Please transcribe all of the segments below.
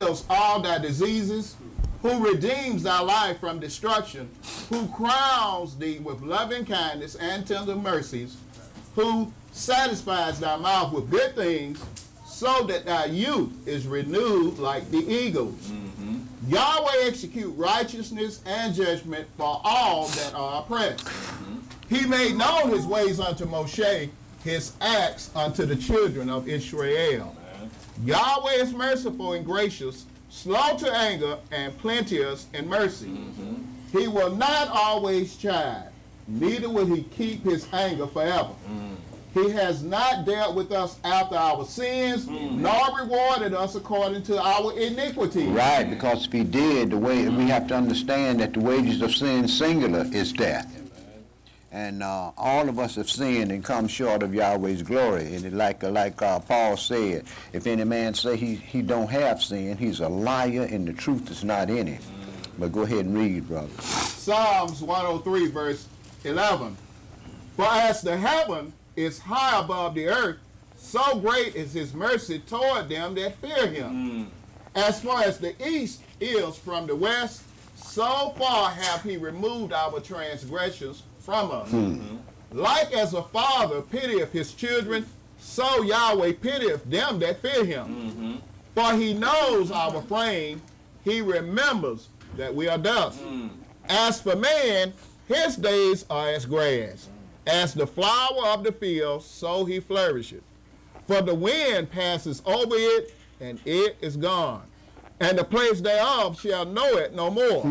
heals all thy diseases, who redeems thy life from destruction, who crowns thee with loving kindness and tender mercies, who satisfies thy mouth with good things, so that thy youth is renewed like the eagles. Yahweh execute righteousness and judgment for all that are oppressed. He made known his ways unto Moshe, his acts unto the children of Israel. Yahweh is merciful and gracious, slow to anger, and plenteous in mercy. He will not always chide, neither will he keep his anger forever. He has not dealt with us after our sins, nor rewarded us according to our iniquity. Right, because if he did, the way we have to understand that the wages of sin, singular, is death. And all of us have sinned and come short of Yahweh's glory. And like Paul said, if any man say he don't have sin, he's a liar and the truth is not in him. But go ahead and read, brother. Psalms 103, verse 11. For as the heaven is high above the earth, so great is his mercy toward them that fear him. As far as the east is from the west, so far hath he removed our transgressions from us. Like as a father pitieth his children, so Yahweh pitieth them that fear him. For he knows our frame, he remembers that we are dust. As for man, his days are as grass, as the flower of the field, so he flourisheth. For the wind passes over it, and it is gone, and the place thereof shall know it no more.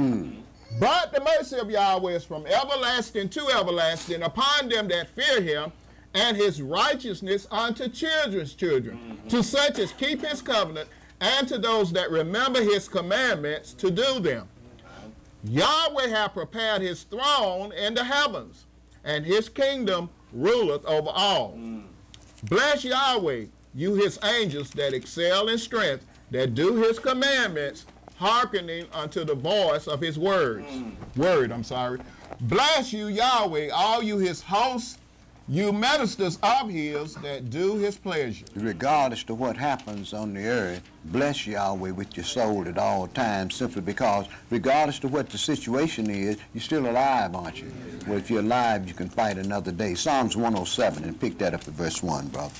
But the mercy of Yahweh is from everlasting to everlasting upon them that fear him, and his righteousness unto children's children, to such as keep his covenant, and to those that remember his commandments to do them. Yahweh hath prepared his throne in the heavens, and his kingdom ruleth over all. Bless Yahweh, you his angels that excel in strength, that do his commandments, hearkening unto the voice of his word. Bless you, Yahweh, all you his hosts, you ministers of his that do his pleasure. Regardless of what happens on the earth, bless Yahweh with your soul at all times, simply because regardless of what the situation is, you're still alive, aren't you? Well, if you're alive, you can fight another day. Psalms 107, and pick that up at verse 1, brother.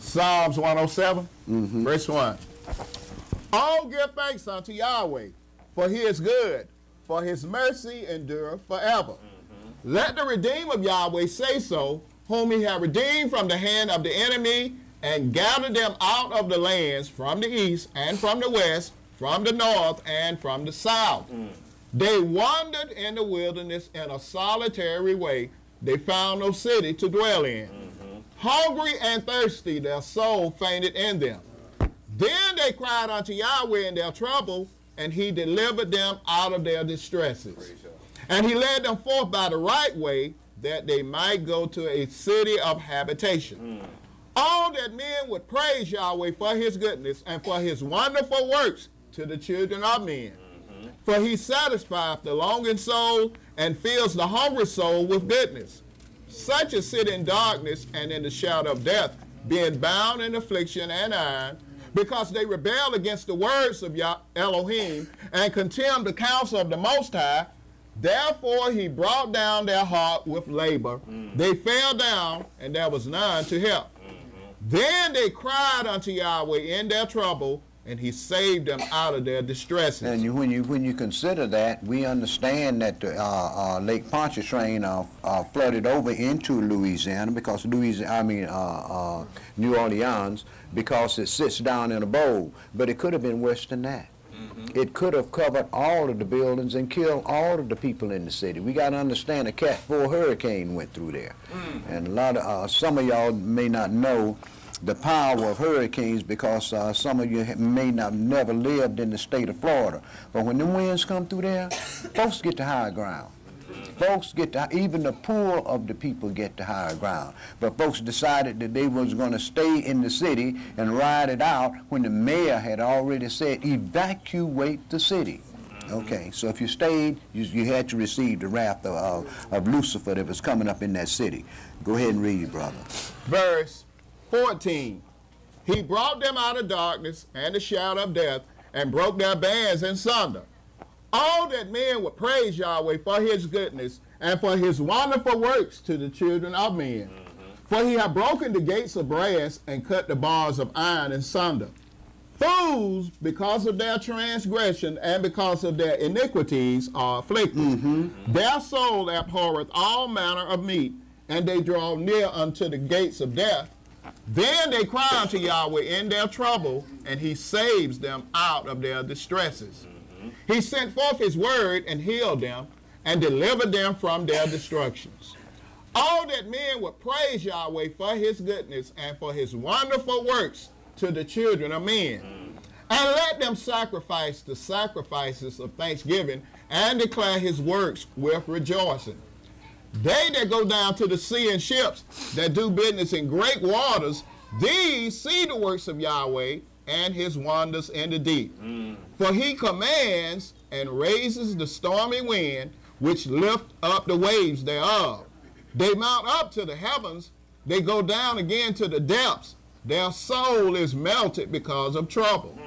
Psalms 107, verse 1. Oh, give thanks unto Yahweh, for he is good, for his mercy endureth forever. Let the redeemed of Yahweh say so, whom he hath redeemed from the hand of the enemy, and gathered them out of the lands from the east and from the west, from the north and from the south. They wandered in the wilderness in a solitary way. They found no city to dwell in. Hungry and thirsty, their soul fainted in them. Then they cried unto Yahweh in their trouble, and he delivered them out of their distresses. And he led them forth by the right way, that they might go to a city of habitation. All that men would praise Yahweh for his goodness and for his wonderful works to the children of men. For he satisfieth the longing soul and fills the hungry soul with goodness. Such as sit in darkness and in the shadow of death, being bound in affliction and iron, because they rebel against the words of Elohim and contemn the counsel of the Most High. Therefore he brought down their heart with labor. They fell down, and there was none to help. Then they cried unto Yahweh in their trouble, and he saved them out of their distresses. And when you consider that, we understand that the Lake Pontchartrain flooded over into Louisiana, because New Orleans, because it sits down in a bowl. But it could have been worse than that. It could have covered all of the buildings and killed all of the people in the city. We got to understand a Cat 4 hurricane went through there. And a lot of some of y'all may not know the power of hurricanes, because some of you may not never lived in the state of Florida. But when them winds come through there, folks get to higher ground. Folks get to, even the poor of the people get to higher ground. But folks decided that they was going to stay in the city and ride it out when the mayor had already said, evacuate the city. Okay, so if you stayed, you had to receive the wrath of Lucifer that was coming up in that city. Go ahead and read, brother. Verse 14. He brought them out of darkness and the shadow of death and broke their bands in sunder. All that men would praise Yahweh for his goodness and for his wonderful works to the children of men. For he hath broken the gates of brass and cut the bars of iron in sunder. Fools, because of their transgression and because of their iniquities, are afflicted. Their soul abhorreth all manner of meat, and they draw near unto the gates of death. Then they cry unto Yahweh in their trouble, and he saves them out of their distresses. He sent forth his word and healed them, and delivered them from their destructions. All that men would praise Yahweh for his goodness and for his wonderful works to the children of men. And let them sacrifice the sacrifices of thanksgiving and declare his works with rejoicing. They that go down to the sea in ships, that do business in great waters, these see the works of Yahweh and his wonders in the deep. For he commands and raises the stormy wind, which lift up the waves thereof. They mount up to the heavens, they go down again to the depths. Their soul is melted because of trouble.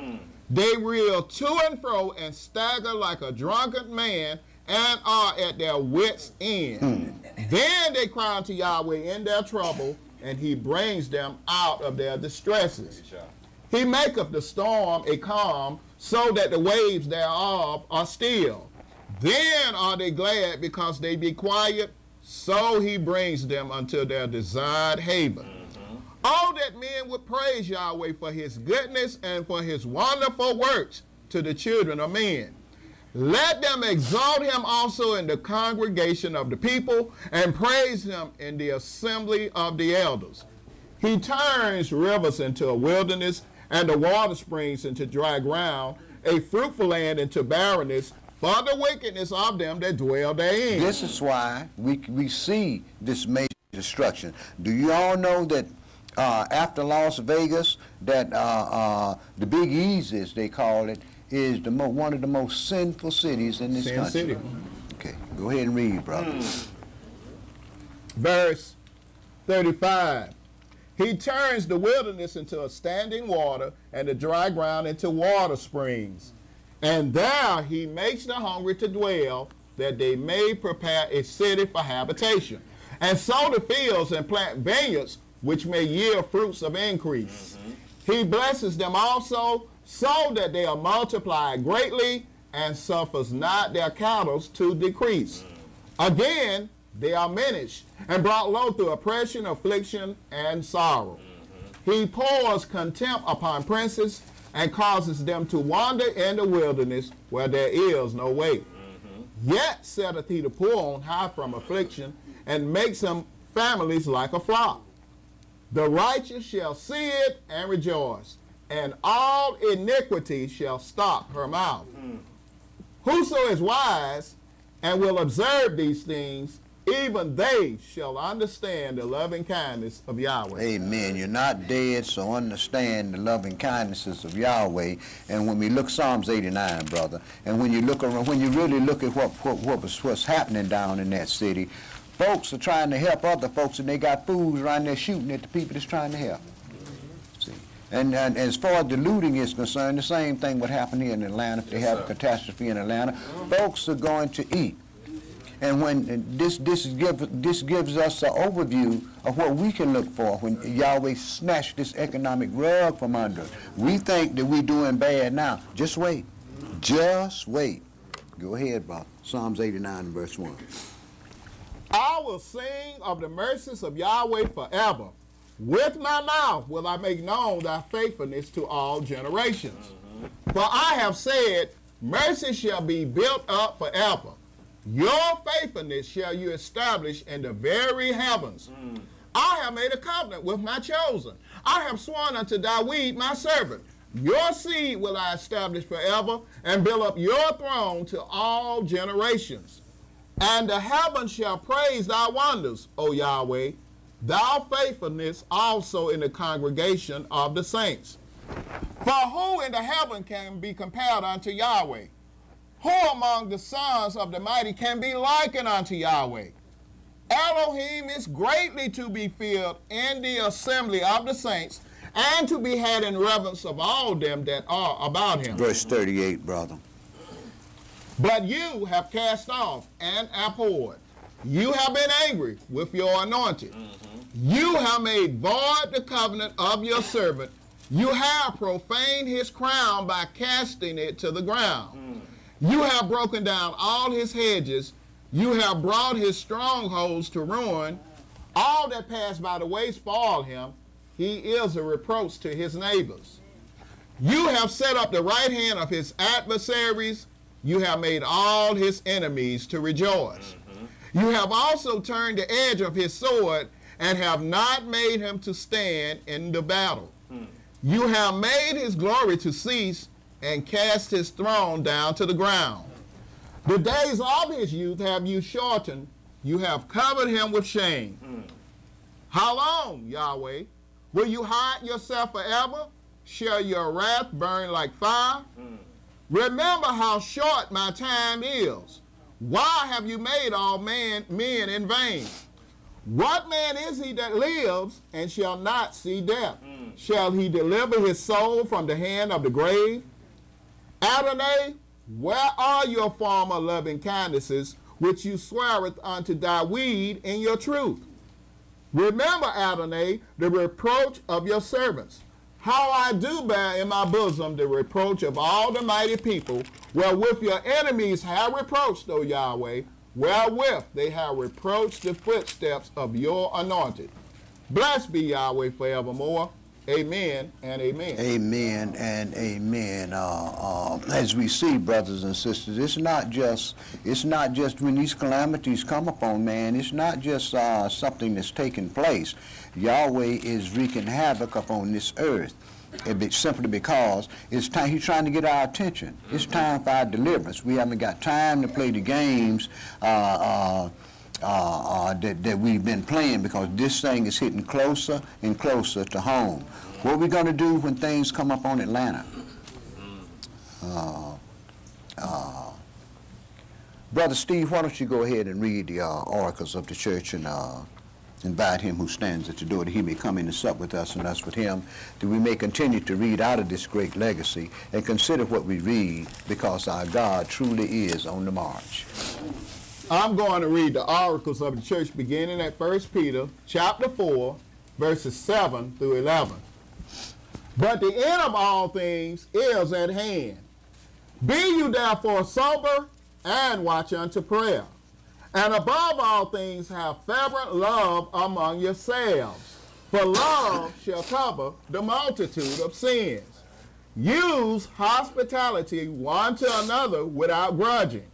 They reel to and fro and stagger like a drunken man and are at their wits' end. Then they cry unto Yahweh in their trouble, and he brings them out of their distresses. He maketh the storm a calm, so that the waves thereof are still. Then are they glad because they be quiet, so he brings them unto their desired haven. All that men would praise Yahweh for his goodness and for his wonderful works to the children of men. Let them exalt him also in the congregation of the people, and praise him in the assembly of the elders. He turns rivers into a wilderness, and the water springs into dry ground, a fruitful land into barrenness, for the wickedness of them that dwell therein. This is why we see this major destruction. Do you all know that after Las Vegas, that the Big Easy, as they call it, is one of the most sinful cities in this country? City. Okay, go ahead and read, brother. Verse 35. He turns the wilderness into a standing water, and the dry ground into water springs. And there he makes the hungry to dwell, that they may prepare a city for habitation, and sow the fields and plant vineyards, which may yield fruits of increase. He blesses them also, so that they are multiplied greatly, and suffers not their cattle to decrease. Again, they are diminished, and brought low through oppression, affliction, and sorrow. He pours contempt upon princes, and causes them to wander in the wilderness, where there is no way. Yet setteth he the poor on high from affliction, and makes them families like a flock. The righteous shall see it and rejoice, and all iniquity shall stop her mouth. Whoso is wise and will observe these things, even they shall understand the loving kindness of Yahweh. Amen. You're not dead, so understand the loving kindnesses of Yahweh. And when we look Psalms 89, brother, and when you look around, when you really look at what's happening down in that city, folks are trying to help other folks, and they got fools around there shooting at the people that's trying to help. See? And as far as the looting is concerned, the same thing would happen here in Atlanta if they have a catastrophe in Atlanta. Folks are going to eat. And when this gives us an overview of what we can look for when Yahweh snatched this economic rug from under us. We think that we're doing bad now. Just wait. Just wait. Go ahead, brother. Psalms 89, verse 1. I will sing of the mercies of Yahweh forever. With my mouth will I make known thy faithfulness to all generations. For I have said, mercy shall be built up forever. Your faithfulness shall you establish in the very heavens. I have made a covenant with my chosen. I have sworn unto David my servant. Your seed will I establish forever, and build up your throne to all generations. And the heavens shall praise thy wonders, O Yahweh, thy faithfulness also in the congregation of the saints. For who in the heaven can be compared unto Yahweh? Who among the sons of the mighty can be likened unto Yahweh? Elohim is greatly to be feared in the assembly of the saints, and to be had in reverence of all them that are about him. Verse 38, brother. But you have cast off and abhorred. You have been angry with your anointed. You have made void the covenant of your servant. You have profaned his crown by casting it to the ground. You have broken down all his hedges. You have brought his strongholds to ruin. All that pass by the way spoil him. He is a reproach to his neighbors. You have set up the right hand of his adversaries. You have made all his enemies to rejoice. You have also turned the edge of his sword and have not made him to stand in the battle. You have made his glory to cease and cast his throne down to the ground. The days of his youth have you shortened. You have covered him with shame. How long, Yahweh? Will you hide yourself forever? Shall your wrath burn like fire? Remember how short my time is. Why have you made all men in vain? What man is he that lives and shall not see death? Shall he deliver his soul from the hand of the grave? Adonai, where are your former loving kindnesses, which you sweareth unto David in your truth? Remember, Adonai, the reproach of your servants, how I do bear in my bosom the reproach of all the mighty people, wherewith your enemies have reproached, O Yahweh, wherewith they have reproached the footsteps of your anointed. Blessed be Yahweh forevermore. Amen and amen. Amen and amen. As we see, brothers and sisters, it's not just when these calamities come upon man, it's not just something that's taking place. Yahweh is wreaking havoc upon this earth. Simply because it's time. He's trying to get our attention. It's time for our deliverance. We haven't got time to play the games that we've been playing, because this thing is hitting closer and closer to home. What are we going to do when things come up on Atlanta? Brother Steve, why don't you go ahead and read the oracles of the church and invite him who stands at the door that he may come in and sup with us and us with him, that we may continue to read out of this great legacy and consider what we read, because our God truly is on the march. I'm going to read the oracles of the church beginning at 1 Peter chapter 4, verses 7 through 11. But the end of all things is at hand. Be you therefore sober and watch unto prayer. And above all things have fervent love among yourselves, for love shall cover the multitude of sins. Use hospitality one to another without grudging.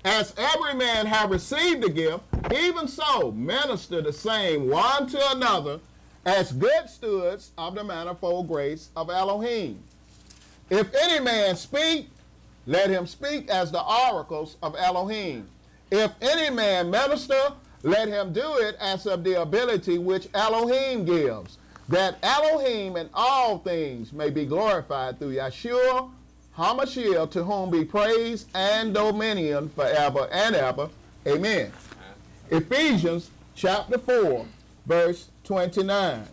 As every man have received a gift, even so minister the same one to another as good stewards of the manifold grace of Elohim. If any man speak, let him speak as the oracles of Elohim. If any man minister, let him do it as of the ability which Elohim gives, that Elohim in all things may be glorified through Yeshua HaMashiach, to whom be praise and dominion forever and ever. Amen. Ephesians chapter 4, verse 29.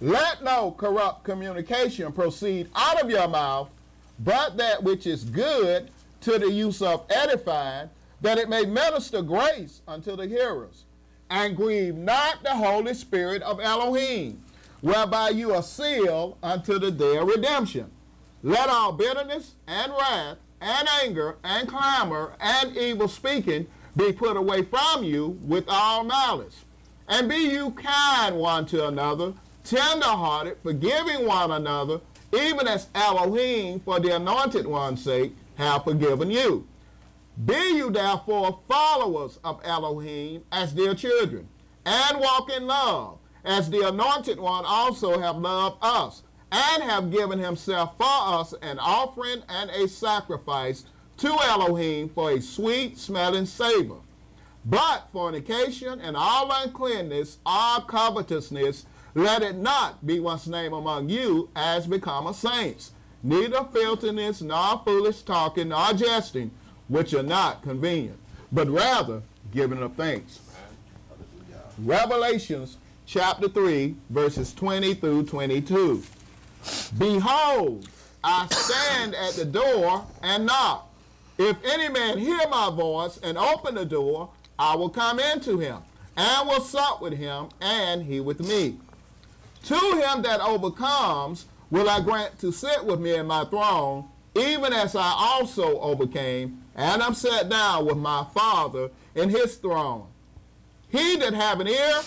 Let no corrupt communication proceed out of your mouth, but that which is good to the use of edifying, that it may minister grace unto the hearers. And grieve not the Holy Spirit of Elohim, whereby you are sealed unto the day of redemption. Let all bitterness and wrath and anger and clamor and evil speaking be put away from you with all malice. And be you kind one to another, tender-hearted, forgiving one another, even as Elohim for the anointed one's sake have forgiven you. Be you therefore followers of Elohim as dear children, and walk in love, as the anointed one also have loved us, and have given himself for us an offering and a sacrifice to Elohim for a sweet-smelling savor. But fornication and all uncleanness, all covetousness, let it not be once named among you as becometh saints, neither filthiness, nor foolish talking, nor jesting, which are not convenient, but rather giving of thanks. Revelations chapter 3, verses 20 through 22. Behold, I stand at the door and knock. If any man hear my voice and open the door, I will come into him, and will sup with him, and he with me. To him that overcomes will I grant to sit with me in my throne, even as I also overcame, and am set down with my Father in his throne. He that have an ear,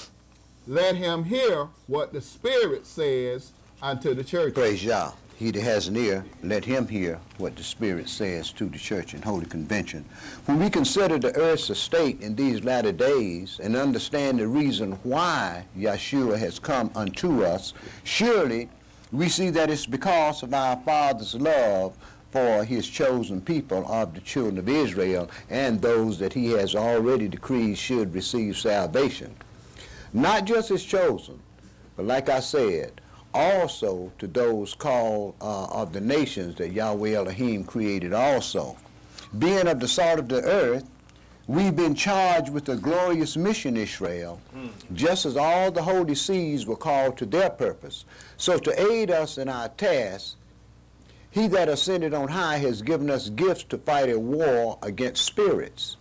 let him hear what the Spirit says unto the church. Praise Yah. He that has an ear, let him hear what the Spirit says to the church and Holy Convention. When we consider the earth's estate in these latter days and understand the reason why Yeshua has come unto us, surely we see that it's because of our Father's love for his chosen people of the children of Israel and those that he has already decreed should receive salvation. Not just his chosen, but like I said, also to those called of the nations that Yahweh Elohim created also. Being of the salt of the earth, we've been charged with a glorious mission, Israel, just as all the holy seeds were called to their purpose. So to aid us in our task, he that ascended on high has given us gifts to fight a war against spirits.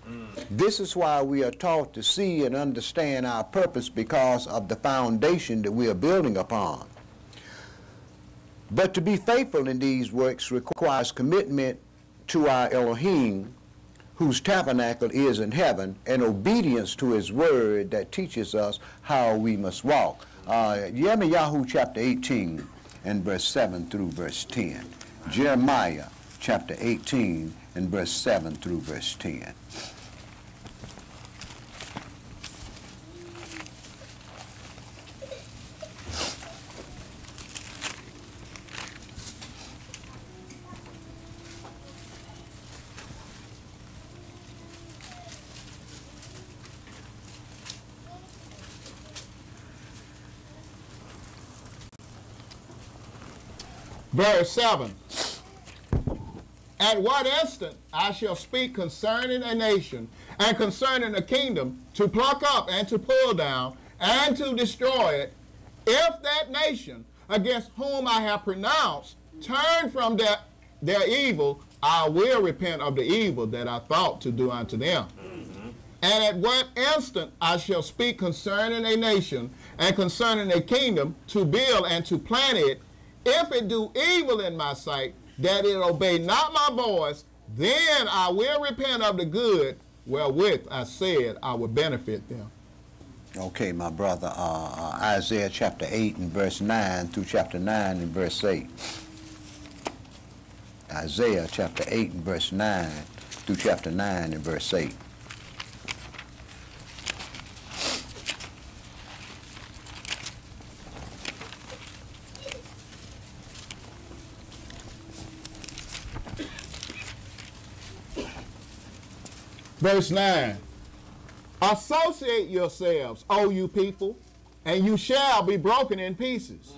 This is why we are taught to see and understand our purpose, because of the foundation that we are building upon. But to be faithful in these works requires commitment to our Elohim, whose tabernacle is in heaven, and obedience to his word that teaches us how we must walk. Yirmiyahu chapter 18 and verse 7 through verse 10. Jeremiah chapter 18 and verse 7 through verse 10. Verse 7. At what instant I shall speak concerning a nation and concerning a kingdom, to pluck up and to pull down and to destroy it, if that nation against whom I have pronounced turn from their evil, I will repent of the evil that I thought to do unto them. And at what instant I shall speak concerning a nation and concerning a kingdom, to build and to plant it, if it do evil in my sight, that it obey not my voice, then I will repent of the good wherewith I said I would benefit them. Okay, my brother, Isaiah chapter 8 and verse 9 through chapter 9 and verse 8. Isaiah chapter 8 and verse 9 through chapter 9 and verse 8. Verse 9, associate yourselves, O you people, and you shall be broken in pieces.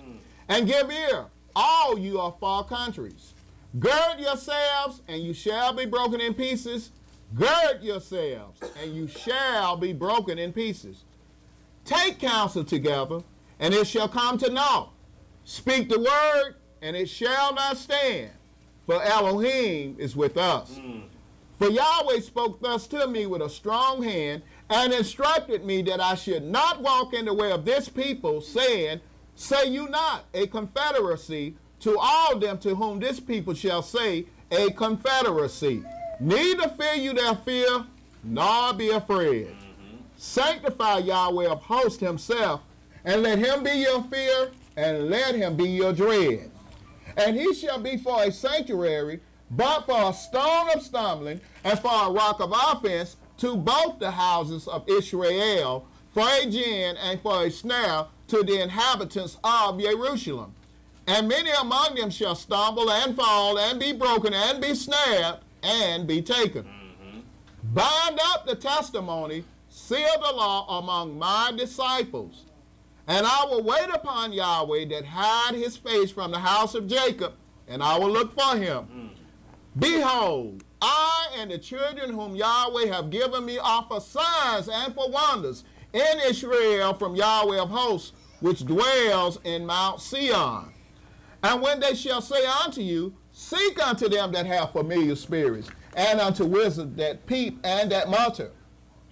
And give ear, all you of far countries. Gird yourselves, and you shall be broken in pieces. Gird yourselves, and you shall be broken in pieces. Take counsel together, and it shall come to naught. Speak the word, and it shall not stand, for Elohim is with us. For Yahweh spoke thus to me with a strong hand, and instructed me that I should not walk in the way of this people, saying, say you not a confederacy to all them to whom this people shall say a confederacy. Neither fear you their fear, nor be afraid. Sanctify Yahweh of hosts himself, and let him be your fear, and let him be your dread. And he shall be for a sanctuary, but for a stone of stumbling, and for a rock of offense to both the houses of Israel, for a gin and for a snare to the inhabitants of Jerusalem. And many among them shall stumble and fall and be broken and be snared and be taken. Bind up the testimony, seal the law among my disciples. And I will wait upon Yahweh that hide his face from the house of Jacob, and I will look for him. Behold, I and the children whom Yahweh have given me are for signs and for wonders in Israel from Yahweh of hosts, which dwells in Mount Sion. And when they shall say unto you, seek unto them that have familiar spirits, and unto wizards that peep and that mutter.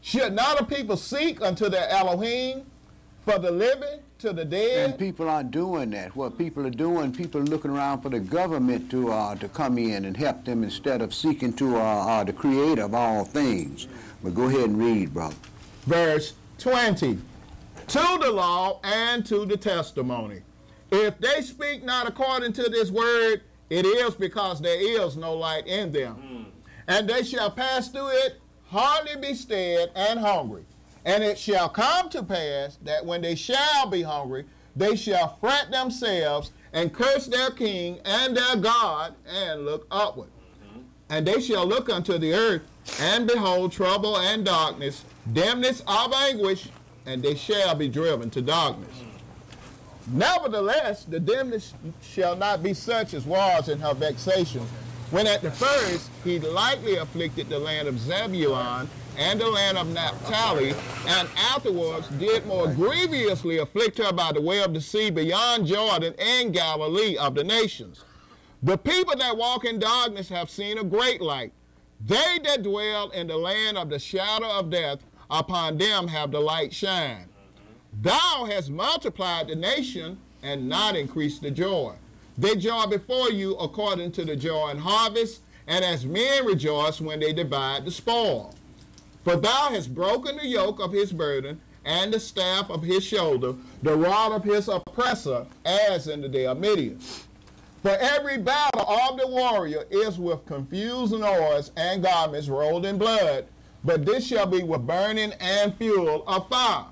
Should not a people seek unto their Elohim for the living to the dead? And people aren't doing that. What people are doing, people are looking around for the government to come in and help them instead of seeking to the creator of all things. But go ahead and read, brother. Verse 20. To the law and to the testimony. If they speak not according to this word, it is because there is no light in them. And they shall pass through it, hardly be stead and hungry. And it shall come to pass that when they shall be hungry, they shall fret themselves and curse their king and their God and look upward. And they shall look unto the earth and behold trouble and darkness, dimness of anguish, and they shall be driven to darkness. Nevertheless, the dimness shall not be such as was in her vexation, when at the first he lightly afflicted the land of Zebulun and the land of Naphtali, and afterwards did more grievously afflict her by the way of the sea beyond Jordan and Galilee of the nations. The people that walk in darkness have seen a great light. They that dwell in the land of the shadow of death, upon them have the light shine. Thou hast multiplied the nation and not increased the joy. They joy before you according to the joy in harvest, and as men rejoice when they divide the spoil. For thou hast broken the yoke of his burden, and the staff of his shoulder, the rod of his oppressor, as in the day of Midian. For every battle of the warrior is with confused noise and garments rolled in blood, but this shall be with burning and fuel of fire.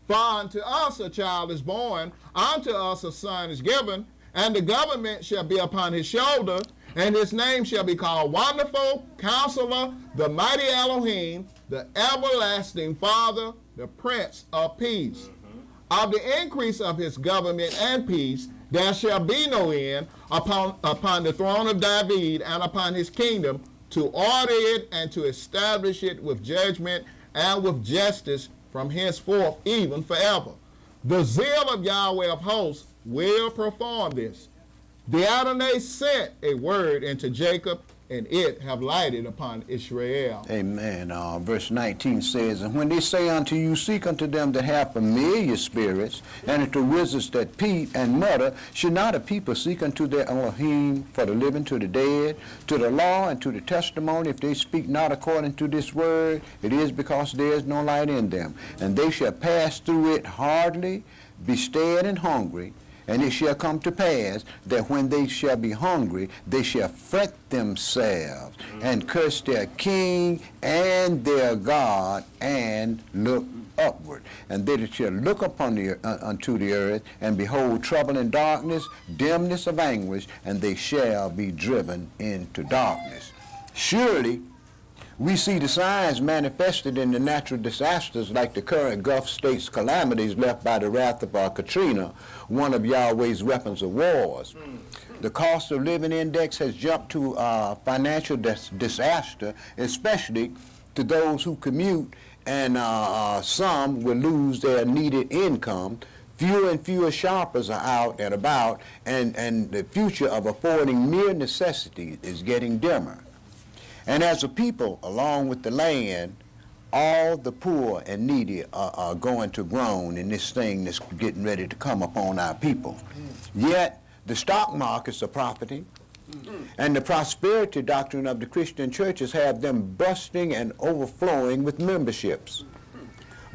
For unto us a child is born, unto us a son is given, and the government shall be upon his shoulder, and his name shall be called Wonderful, Counselor, the Mighty Elohim, the Everlasting Father, the Prince of Peace. Of the increase of his government and peace there shall be no end upon the throne of David and upon his kingdom, to order it and to establish it with judgment and with justice from henceforth even forever. The zeal of Yahweh of hosts will perform this. The Adonai sent a word into Jacob, and it have lighted upon Israel. Amen. Verse 19 says, and when they say unto you, seek unto them that have familiar spirits, and unto wizards that peep and mutter, should not a people seek unto their Elohim for the living to the dead, to the law and to the testimony? If they speak not according to this word, it is because there is no light in them. And they shall pass through it hardly, be stead and hungry. And it shall come to pass that when they shall be hungry, they shall fret themselves and curse their king and their God and look upward. And they shall look upon unto the earth and behold trouble and darkness, dimness of anguish, and they shall be driven into darkness. Surely, we see the signs manifested in the natural disasters like the current Gulf States calamities left by the wrath of Katrina, one of Yahweh's weapons of wars. The cost of living index has jumped to financial disaster, especially to those who commute, and some will lose their needed income. Fewer and fewer shoppers are out and about, and the future of affording mere necessities is getting dimmer. And as a people, along with the land, all the poor and needy are going to groan in this thing that's getting ready to come upon our people. Yet, the stock markets are profiting, and the prosperity doctrine of the Christian churches have them busting and overflowing with memberships.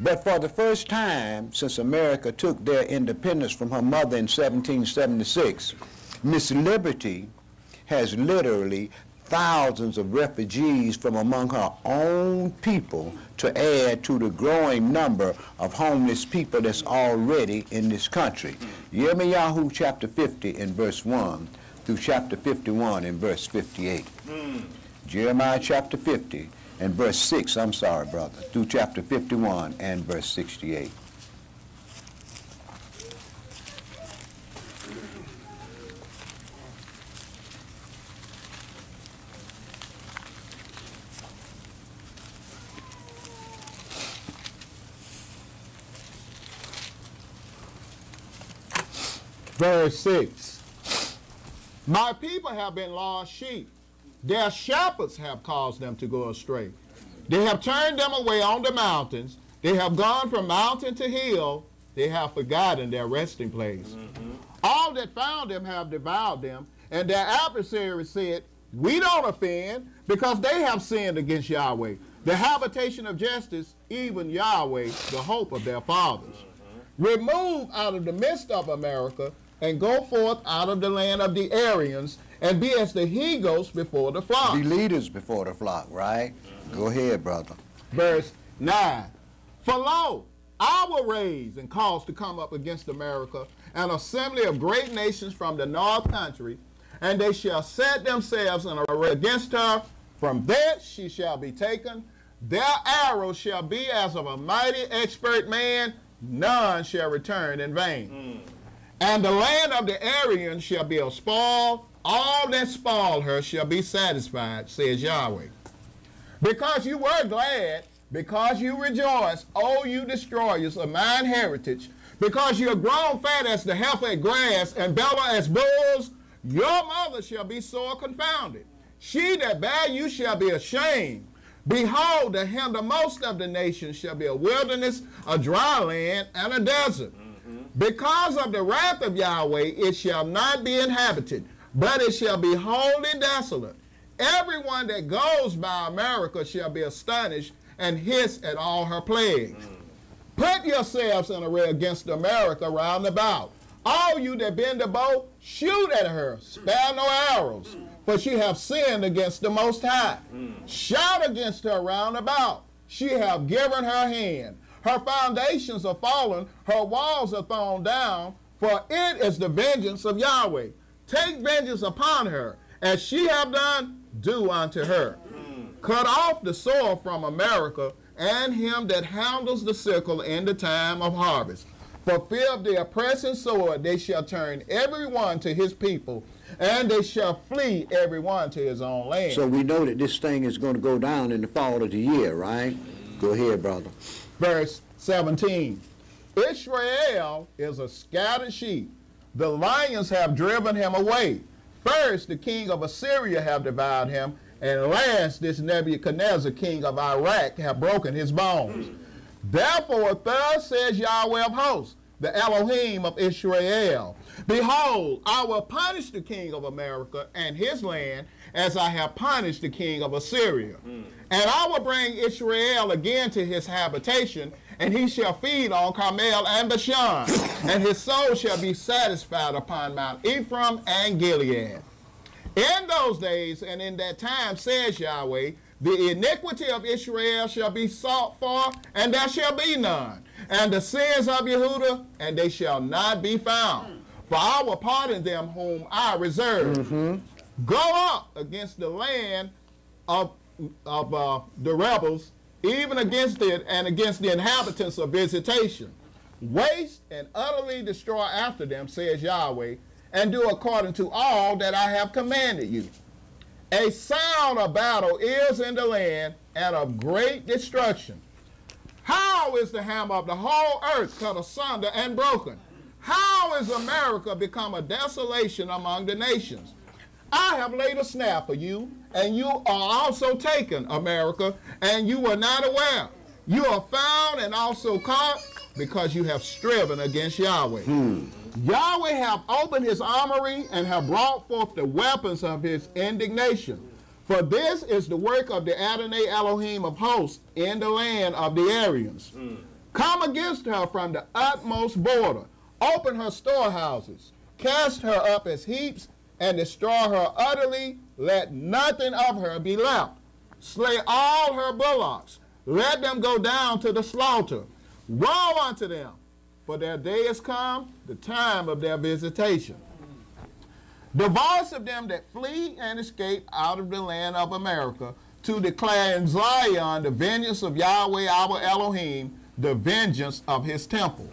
But for the first time since America took their independence from her mother in 1776, Miss Liberty has literally thousands of refugees from among her own people to add to the growing number of homeless people that's already in this country. Yirmiyahu chapter 50 in verse 1 through chapter 51 in verse 58. Jeremiah chapter 50 and verse 6, I'm sorry, brother, through chapter 51 and verse 68. Verse 6. My people have been lost sheep. Their shepherds have caused them to go astray. They have turned them away on the mountains. They have gone from mountain to hill. They have forgotten their resting place. All that found them have devoured them, and their adversaries said, we don't offend, because they have sinned against Yahweh, the habitation of justice, even Yahweh, the hope of their fathers. Remove out of the midst of America, and go forth out of the land of the Aryans, and be as the he-goats before the flock. Be leaders before the flock, right? Go ahead, brother. Verse 9. For lo, I will raise and cause to come up against America an assembly of great nations from the north country, and they shall set themselves in array against her. From thence she shall be taken. Their arrows shall be as of a mighty expert man. None shall return in vain. And the land of the Aryans shall be a spoil. All that spoil her shall be satisfied, says Yahweh. Because you were glad, because you rejoice, O you destroyers of mine heritage, because you have grown fat as the heifer at grass, and bellow as bulls, your mother shall be sore confounded. She that bare you shall be ashamed. Behold, the hindermost of the nations shall be a wilderness, a dry land, and a desert. Because of the wrath of Yahweh, it shall not be inhabited, but it shall be wholly desolate. Everyone that goes by America shall be astonished and hiss at all her plagues. Put yourselves in array against America round about. All you that bend the bow, shoot at her, spare no arrows, for she hath sinned against the Most High. Shout against her round about. She hath given her hand. Her foundations are fallen, her walls are thrown down, for it is the vengeance of Yahweh. Take vengeance upon her, as she hath done, do unto her. Cut off the sword from America, and him that handles the sickle in the time of harvest. For fear of the oppressing sword, they shall turn every one to his people, and they shall flee every one to his own land. So we know that this thing is going to go down in the fall of the year, right? Go ahead, brother. Verse 17. Israel is a scattered sheep. The lions have driven him away. First, the king of Assyria have devoured him, and last, this Nebuchadnezzar, king of Iraq, have broken his bones. Therefore, thus says Yahweh of hosts, the Elohim of Israel, behold, I will punish the king of America and his land as I have punished the king of Assyria. And I will bring Israel again to his habitation, and he shall feed on Carmel and Bashan, and his soul shall be satisfied upon Mount Ephraim and Gilead. In those days and in that time, says Yahweh, the iniquity of Israel shall be sought for, and there shall be none. And the sins of Yehudah, and they shall not be found. For I will pardon them whom I reserve. Go up against the land of the rebels, even against it and against the inhabitants of visitation. Waste and utterly destroy after them, says Yahweh, and do according to all that I have commanded you. A sound of battle is in the land, and of great destruction. How is the hammer of the whole earth cut asunder and broken? How is America become a desolation among the nations? I have laid a snare for you, and you are also taken, America, and you were not aware. You are found and also caught, because you have striven against Yahweh. Yahweh have opened his armory and have brought forth the weapons of his indignation. For this is the work of the Adonai Elohim of hosts in the land of the Aryans. Come against her from the utmost border. Open her storehouses. Cast her up as heaps and destroy her utterly. Let nothing of her be left. Slay all her bullocks. Let them go down to the slaughter. Woe unto them! For their day is come, the time of their visitation. The voice of them that flee and escape out of the land of America, to declare in Zion the vengeance of Yahweh our Elohim, the vengeance of his temple.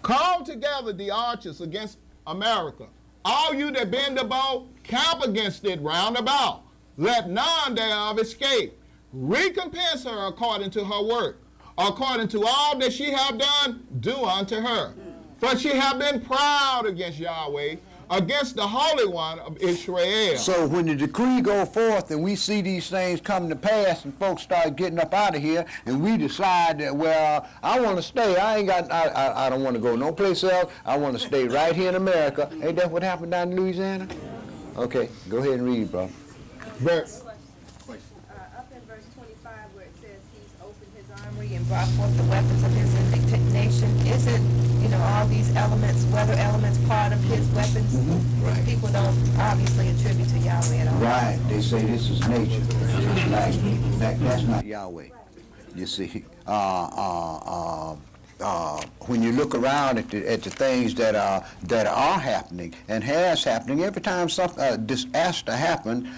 Call together the archers against America. All you that bend the bow, camp against it round about. Let none thereof escape. Recompense her according to her work. According to all that she have done, do unto her. For she have been proud against Yahweh, against the Holy One of Israel. So when the decree go forth and we see these things come to pass and folks start getting up out of here and we decide that, well, I want to stay. I don't want to go no place else. I want to stay right here in America. Ain't that what happened down in Louisiana? Okay, go ahead and read, bro. Up in verse 25 where it says he's opened his armory and brought forth the weapons of his indignation, isn't, all these elements, weather elements, part of his weapons? Right. People don't obviously attribute to Yahweh at all. Right, they say this is nature. That's not Yahweh. You see, when you look around at the things that are happening and has happening, every time something this has to happen,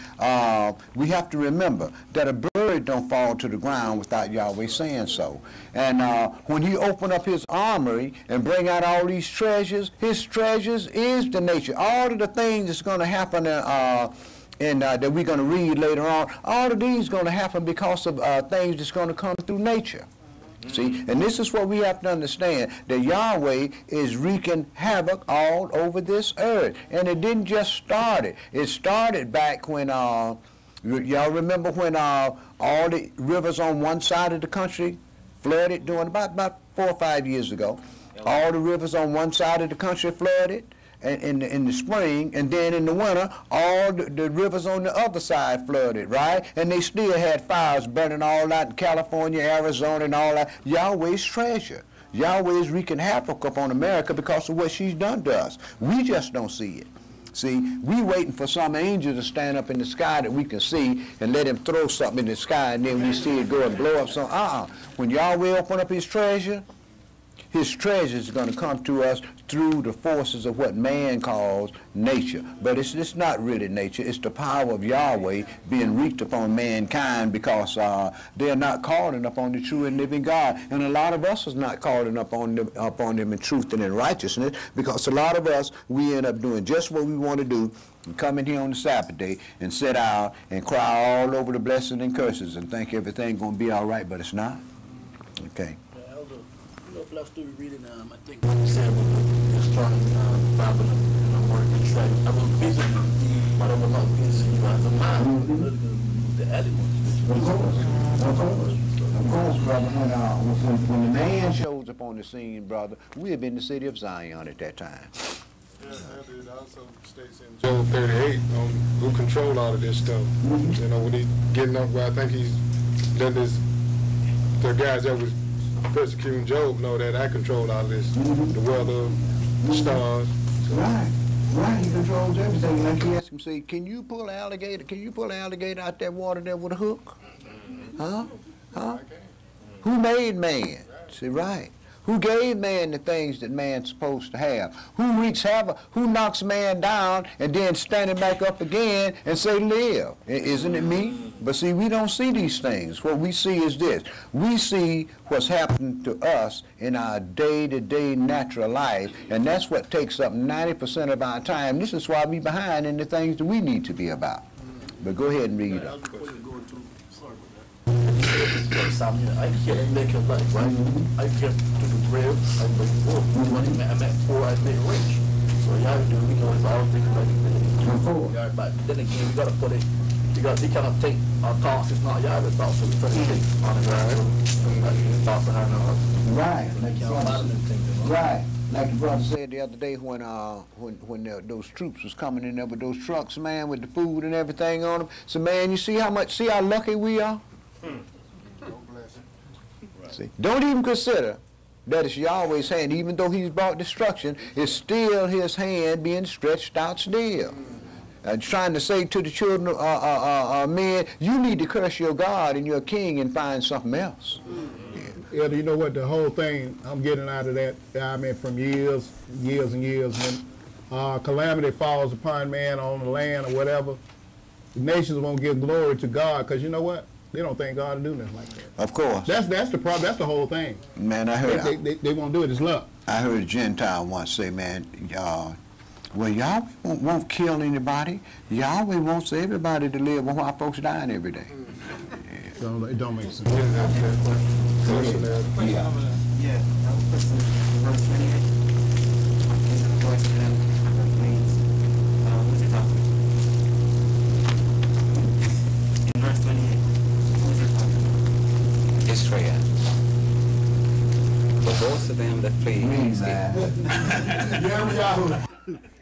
we have to remember that a bird don't fall to the ground without Yahweh saying so. And when he opened up his armory and bring out all these treasures, his treasures is the nature. All of the things that's going to happen and that we're going to read later on, all of these going to happen because of things that's going to come through nature. See, and this is what we have to understand, that Yahweh is wreaking havoc all over this earth. And it didn't just start it. It started back when, y'all remember when all the rivers on one side of the country flooded during about 4 or 5 years ago. All the rivers on one side of the country flooded in the spring, and then in the winter, all the rivers on the other side flooded, right? And they still had fires burning all out in California, Arizona, and all that. Yahweh's treasure. Yahweh is wreaking havoc upon America because of what she's done to us. We just don't see it. See, we waiting for some angel to stand up in the sky that we can see and let him throw something in the sky, and then we see it go and blow up some. When Yahweh open up his treasure is going to come to us through the forces of what man calls nature. But it's not really nature. It's the power of Yahweh being wreaked upon mankind because they're not calling upon the true and living God. And a lot of us is not calling upon them in truth and in righteousness, because a lot of us, we end up doing just what we want to do, and come in here on the Sabbath day and sit out and cry all over the blessings and curses and think everything's going to be all right, but it's not. Okay. Last story reading, I think when you said destroying Babylon, or destroying, I will visit whatever not against you as a man, the elements. Of course, brother, when the man shows up on the scene, brother, we have been the city of Zion at that time. Yeah, it also states in Job 38 on who control all of this stuff. When he getting up where I think he's done this, the guys that was persecuting Job know that I control all this, the weather, the stars. So. Right, he controls everything. Like he asked him, say, can you pull an alligator out that water there with a hook? Huh? Who made man? See, right. Who gave man the things that man's supposed to have? Who wreaks havoc? Who knocks man down and then standing back up again and say, live? Isn't it me? But see, we don't see these things. What we see is this. We see what's happening to us in our day-to-day natural life, and that's what takes up 90% of our time. This is why we're behind in the things that we need to be about. But go ahead and read up. I can't make a life, right? I get to the grave, I make poor. When I met poor, I made rich. So you have to do, it's all things like but then again, you got to put it, you cannot take our thoughts, it's not Yahweh's thoughts, so we try to take on the ground. Thoughts behind our hearts. Right. Like the brother said the other day when those troops was coming in there with those trucks, man, with the food and everything on them. So, man, you see how lucky we are? See, don't even consider that it's Yahweh's hand. Even though he's brought destruction, it's still his hand being stretched out still. Trying to say to the children of men, you need to curse your God and your king and find something else. Yeah, you know what, the whole thing I'm getting out of that, I mean, from years and years, when calamity falls upon man on the land or whatever, the nations won't give glory to God, because you know what? They don't think God will do nothing like that. Of course. That's the problem. That's the whole thing. Man, I heard they won't do it. It's luck. I heard a Gentile once say, man, well, Yahweh won't kill anybody. Yahweh wants everybody to live, but why folks dying every day? So it don't make sense. Yeah, verse 28. voice of them that flees. Who's it talking? In verse 28, who's it talking about? Israel. The voice of them that flee.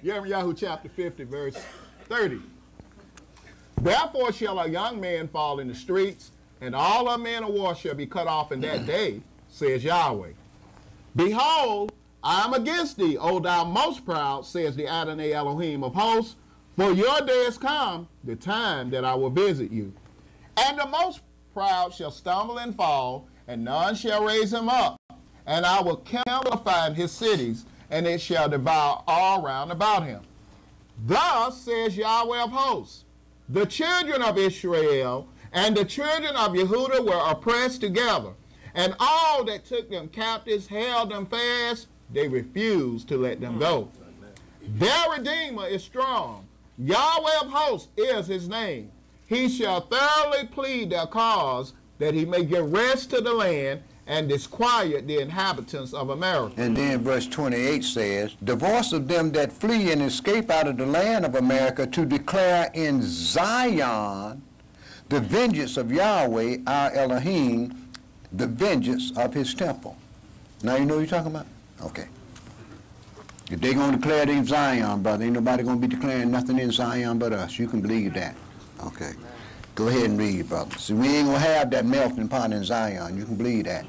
Yirmiyahu chapter 50, verse 30. Therefore shall a young man fall in the streets, and all our men of war shall be cut off in that day, says Yahweh. Behold, I am against thee, O thou most proud, says the Adonai Elohim of hosts, for your day is come, the time that I will visit you. And the most proud shall stumble and fall, and none shall raise him up. And I will find his cities, and it shall devour all round about him. Thus says Yahweh of hosts, the children of Israel and the children of Yehudah were oppressed together, and all that took them captives held them fast. They refused to let them go. Their Redeemer is strong. Yahweh of hosts is his name. He shall thoroughly plead their cause, that he may give rest to the land and disquiet the inhabitants of America. And then verse 28 says, the voice of them that flee and escape out of the land of America, to declare in Zion the vengeance of Yahweh our Elohim, the vengeance of his temple. Now you know what you're talking about? Okay. If they're going to declare it in Zion, brother, ain't nobody going to be declaring nothing in Zion but us. You can believe that. Okay. Go ahead and read, brother. See, we ain't going to have that melting pot in Zion. You can believe that.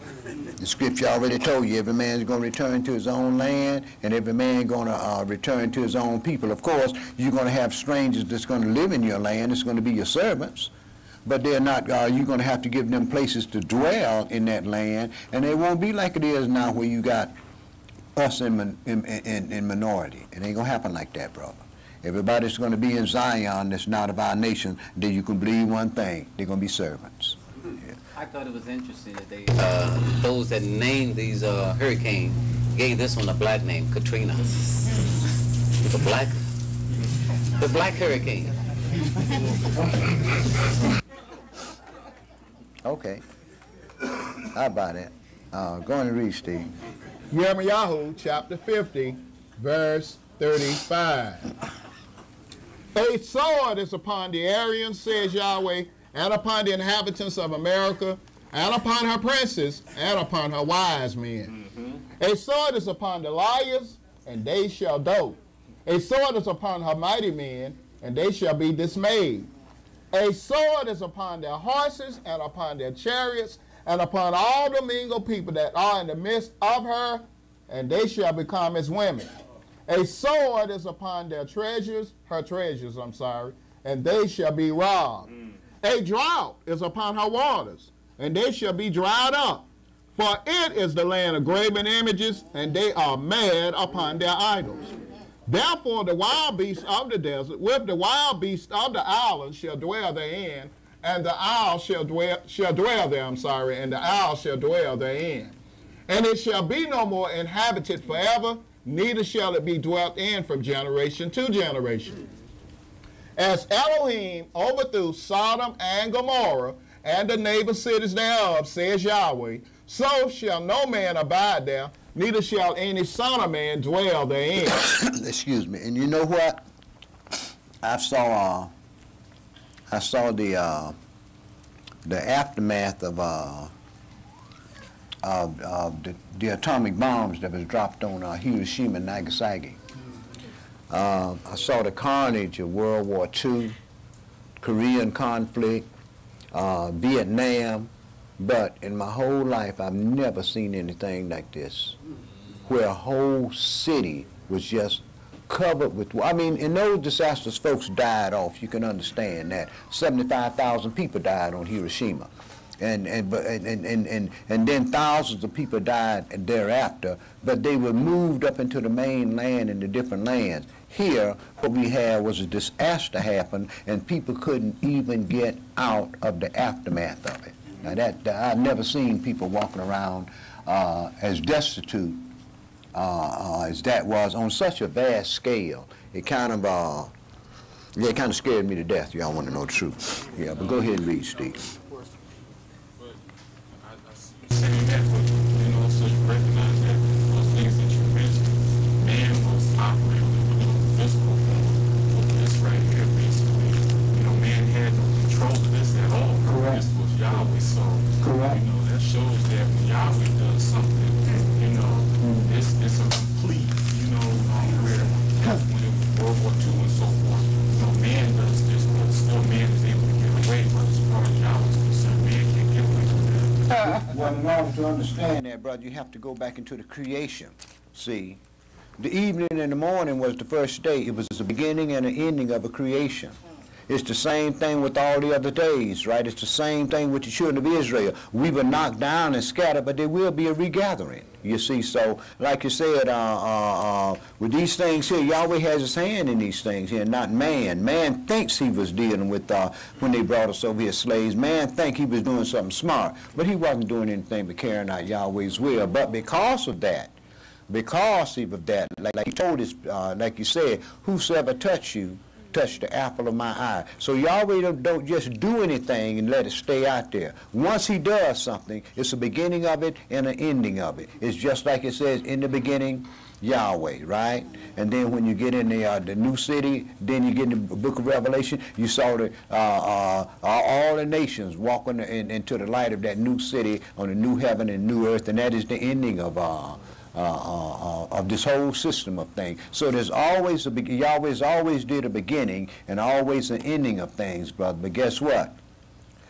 The scripture already told you every man's going to return to his own land, and every man going to return to his own people. Of course, you're going to have strangers that's going to live in your land. It's going to be your servants. But they're not, you're going to have to give them places to dwell in that land, and it won't be like it is now where you got us in minority. It ain't going to happen like that, brother. Everybody's going to be in Zion that's not of our nation. Then you can believe one thing: they're going to be servants. Yeah. I thought it was interesting that they, those that named these hurricanes gave this one a black name, Katrina. The black hurricane. Okay. How about it? Go on and read, Steve. Yirmiyahu chapter 50, verse 35. A sword is upon the Aryans, says Yahweh, and upon the inhabitants of America, and upon her princes, and upon her wise men. A sword is upon the liars, and they shall dote. A sword is upon her mighty men, and they shall be dismayed. A sword is upon their horses, and upon their chariots, and upon all the mingled people that are in the midst of her, and they shall become as women. A sword is upon their treasures, and they shall be robbed. A drought is upon her waters, and they shall be dried up. For it is the land of graven images, and they are mad upon their idols. Therefore the wild beasts of the desert, with the wild beasts of the islands, shall dwell therein, and the owl shall dwell there, and the owl shall dwell therein. And it shall be no more inhabited forever, neither shall it be dwelt in from generation to generation. As Elohim overthrew Sodom and Gomorrah and the neighbor cities thereof, says Yahweh, so shall no man abide there, neither shall any son of man dwell therein. Excuse me. And you know what? I saw the aftermath of the atomic bombs that was dropped on Hiroshima and Nagasaki. I saw the carnage of World War II, Korean conflict, Vietnam, but in my whole life I've never seen anything like this, where a whole city was just covered with, I mean, in those disasters folks died off, you can understand that. 75,000 people died on Hiroshima. And then thousands of people died thereafter, but they were moved up into the mainland and the different lands. Here, what we had was a disaster happen, and people couldn't even get out of the aftermath of it. Now I've never seen people walking around as destitute as that was on such a vast scale. It kind of scared me to death. Y'all want to know the truth? Yeah, but go ahead and read, Steve. Saying that, but, so you recognize that those things that you mentioned, man was operating to understand that, brother, you have to go back into the creation. See, the evening and the morning was the first day. It was the beginning and the ending of a creation. It's the same thing with all the other days, right? It's the same thing with the children of Israel. We were knocked down and scattered, but there will be a regathering. You see, so like you said, with these things here, Yahweh has his hand in these things here, not man. Man thinks he was dealing with, when they brought us over here slaves, man think he was doing something smart, but he wasn't doing anything but carrying out Yahweh's will. But because of that, like he told us, like you said, whosoever touch you, touch the apple of my eye. So Yahweh don't just do anything and let it stay out there. Once he does something, it's a beginning of it and an ending of it. It's just like it says, in the beginning, Yahweh, right? And then when you get in the new city, then you get in the book of Revelation, you saw all the nations walking into the light of that new city on the new heaven and new earth, and that is the ending of this whole system of things. So there's always Yahweh's always did a beginning and always an ending of things, brother. But guess what?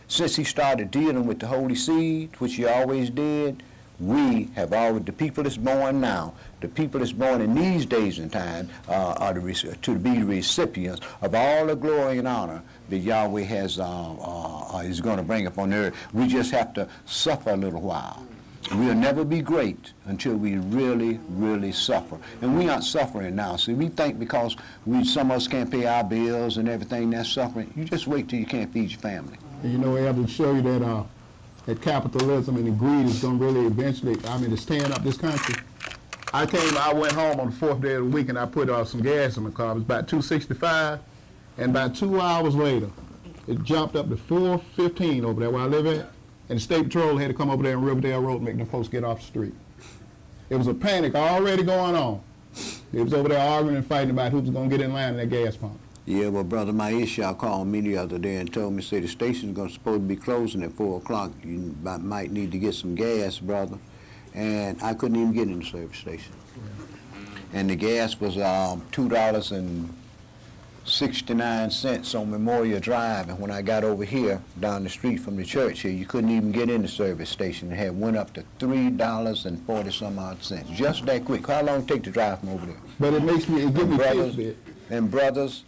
Since he started dealing with the holy seed, which he always did, we have always, the people that's born now, the people that's born in these days and time are to be recipients of all the glory and honor that Yahweh has is going to bring upon the earth. We just have to suffer a little while. We'll never be great until we really, really suffer. And we aren't suffering now. See, we think because some of us can't pay our bills and everything, that's suffering. You just wait till you can't feed your family. And you know, I have to show you that that capitalism and the greed is going to really eventually, it's tearing up this country. I went home on the 4th day of the week and I put some gas in my car. It was about $2.65, and about 2 hours later, it jumped up to $4.15 over there where I live at. And the State Patrol had to come over there on Riverdale Road and make them folks get off the street. It was a panic already going on. They was over there arguing and fighting about who was going to get in line at that gas pump. Yeah, well, Brother Maisha called me the other day and told me, say, the station's supposed to be closing at 4 o'clock. You might need to get some gas, brother. And I couldn't even get in the service station. And the gas was $2.69 on Memorial Drive, and when I got over here down the street from the church here, you couldn't even get in the service station. It had went up to $3.40 some odd cents, just that quick. How long it take to drive from over there? But it gives me feels it. And brothers,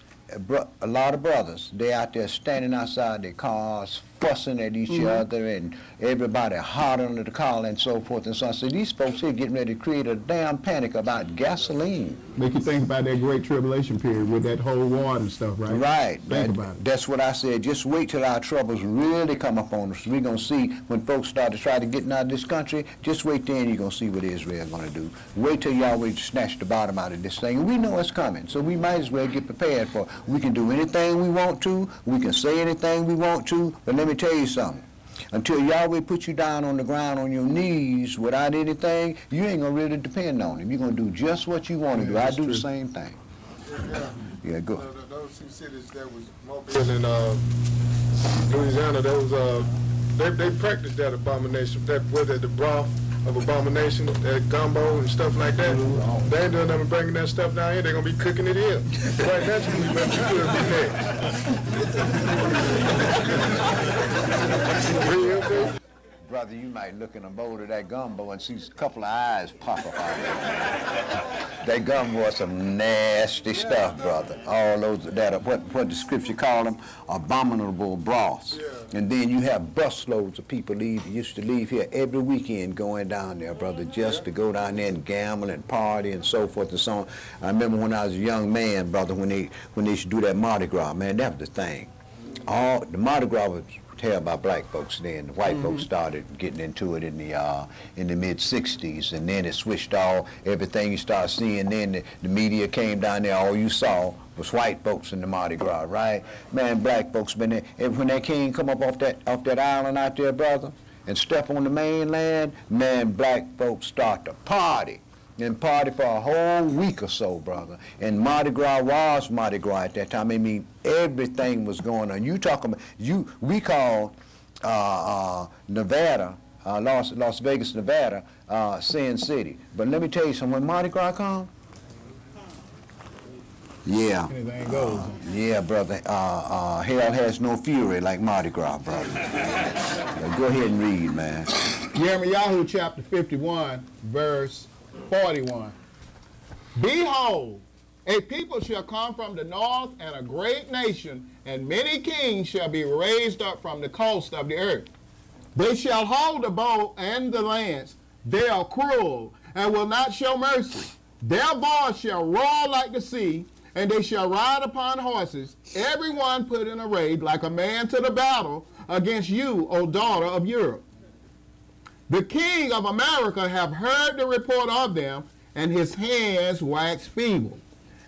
a lot of brothers, they out there standing outside their cars, fussing at each other, and everybody hot under the collar and so forth and so on. So these folks here getting ready to create a damn panic about gasoline. Make you think about that Great Tribulation period with that whole war and stuff, right? Right. Think about it. That's what I said. Just wait till our troubles really come up on us. We're going to see when folks start to try to get out of this country, just wait then you're going to see what Israel is going to do. Wait till Yahweh snatch the bottom out of this thing. And we know it's coming, so we might as well get prepared for it. We can do anything we want to. We can say anything we want to. But let me tell you something. Until Yahweh puts you down on the ground on your knees without anything, you ain't going to really depend on him. You're going to do just what you want to do. I do the same thing. Yeah, go. Those two cities that was Mobile and Louisiana, they practiced that abomination, that the broth of abomination, that gumbo and stuff like that. They ain't doing nothing but bringing that stuff down here. They're going to be cooking it here. Right naturally, we let you could be there. Brother, you might look in a bowl of that gumbo and see a couple of eyes pop up out of it. That gumbo is some nasty stuff, brother. All those, what the scripture call them, abominable broths. And then you have busloads of people used to leave here every weekend going down there, brother, just to go down there and gamble and party and so forth and so on. I remember when I was a young man, brother, when they used to do that Mardi Gras, man, that was the thing. The Mardi Gras was held by black folks then. The white folks started getting into it in the mid-'60s, and then it switched everything you start seeing. Then the media came down there, all you saw was white folks in the Mardi Gras, right? Man, black folks been there. And when that king come up off that island out there, brother, and step on the mainland, man, black folks start to party. And party for a whole week or so, brother. And Mardi Gras was Mardi Gras at that time. I mean, everything was going on. You talking about, we call Nevada, Las Vegas, Nevada, Sin City. But let me tell you something, when Mardi Gras comes, yeah. Anything goes. Yeah, brother. Hell has no fury like Mardi Gras, brother. Go ahead and read, man. Yirmiyahu chapter 51, verse 41. Behold, a people shall come from the north, and a great nation, and many kings shall be raised up from the coast of the earth. They shall hold the bow and the lance. They are cruel, and will not show mercy. Their voice shall roar like the sea, and they shall ride upon horses, every one put in array like a man to the battle against you, O daughter of Europe. The king of America have heard the report of them, and his hands waxed feeble.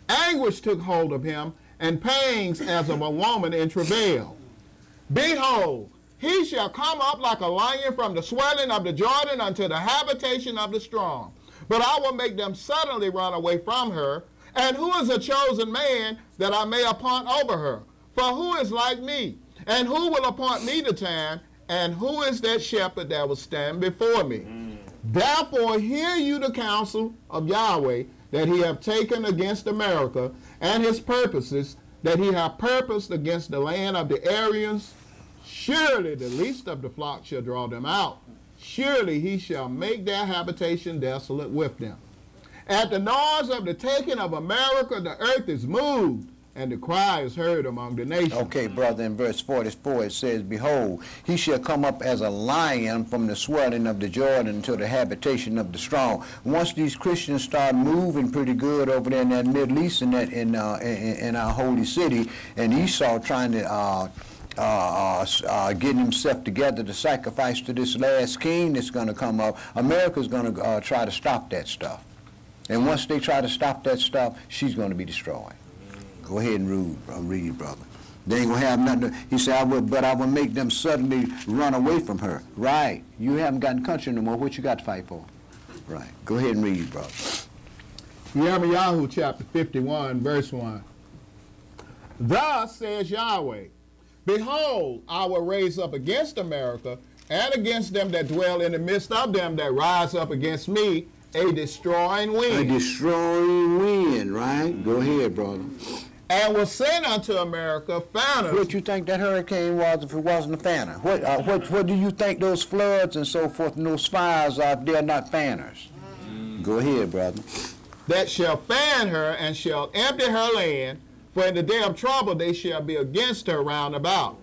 Anguish took hold of him, and pangs as of a woman in travail. Behold, he shall come up like a lion from the swelling of the Jordan unto the habitation of the strong. But I will make them suddenly run away from her. And who is a chosen man that I may appoint over her? For who is like me? And who will appoint me the time? And who is that shepherd that will stand before me? Therefore hear you the counsel of Yahweh that he have taken against America, and his purposes that he hath purposed against the land of the Aryans. Surely the least of the flock shall draw them out. Surely he shall make their habitation desolate with them. At the noise of the taking of America, the earth is moved, and the cry is heard among the nations. Okay, brother, in verse 44 it says, Behold, he shall come up as a lion from the swelling of the Jordan to the habitation of the strong. Once these Christians start moving pretty good over there in that Middle East and in our holy city, and Esau trying to getting himself together to sacrifice to this last king that's going to come up, America's going to try to stop that stuff. And once they try to stop that stuff, she's going to be destroyed. Go ahead and read, brother. They ain't going to have nothing. He said, I will make them suddenly run away from her. Right. You haven't gotten country no more. What you got to fight for? Right. Go ahead and read, brother. Yirmiyahu chapter 51, verse 1. Thus says Yahweh, Behold, I will raise up against America and against them that dwell in the midst of them that rise up against me a destroying wind. A destroying wind, right? Go ahead, brother. And will send unto America fanners. What you think that hurricane was if it wasn't a fanner? What do you think those floods and so forth and those fires are if they're not fanners? Go ahead, brother. That shall fan her and shall empty her land, for in the day of trouble they shall be against her round about.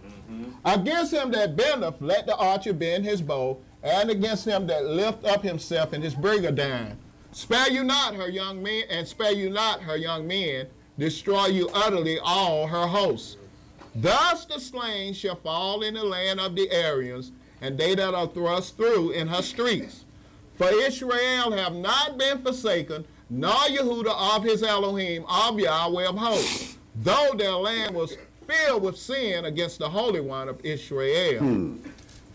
Against him that bendeth, let the archer bend his bow, and against him that lift up himself in his brigandine. Spare you not her young men, and spare you not her young men, destroy you utterly all her hosts. Thus the slain shall fall in the land of the Aryans, and they that are thrust through in her streets. For Israel have not been forsaken, nor Yehuda of his Elohim, of Yahweh of hosts, though their land was filled with sin against the Holy One of Israel.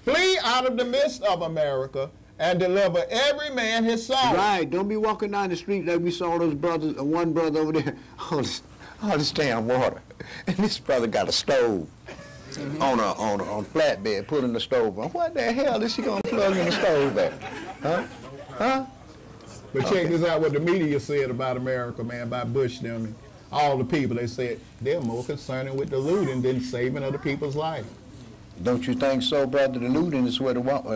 Flee out of the midst of America, and deliver every man his soul. Right. Don't be walking down the street like we saw those brothers, one brother over there, all this damn water. And this brother got a stove on a flatbed, putting the stove on. What the hell is he going to plug in the stove at? Huh? But check this out, what the media said about America, man, by Bush them and all the people. They said they're more concerned with the looting than saving other people's life. Don't you think so, brother? The looting is where Wall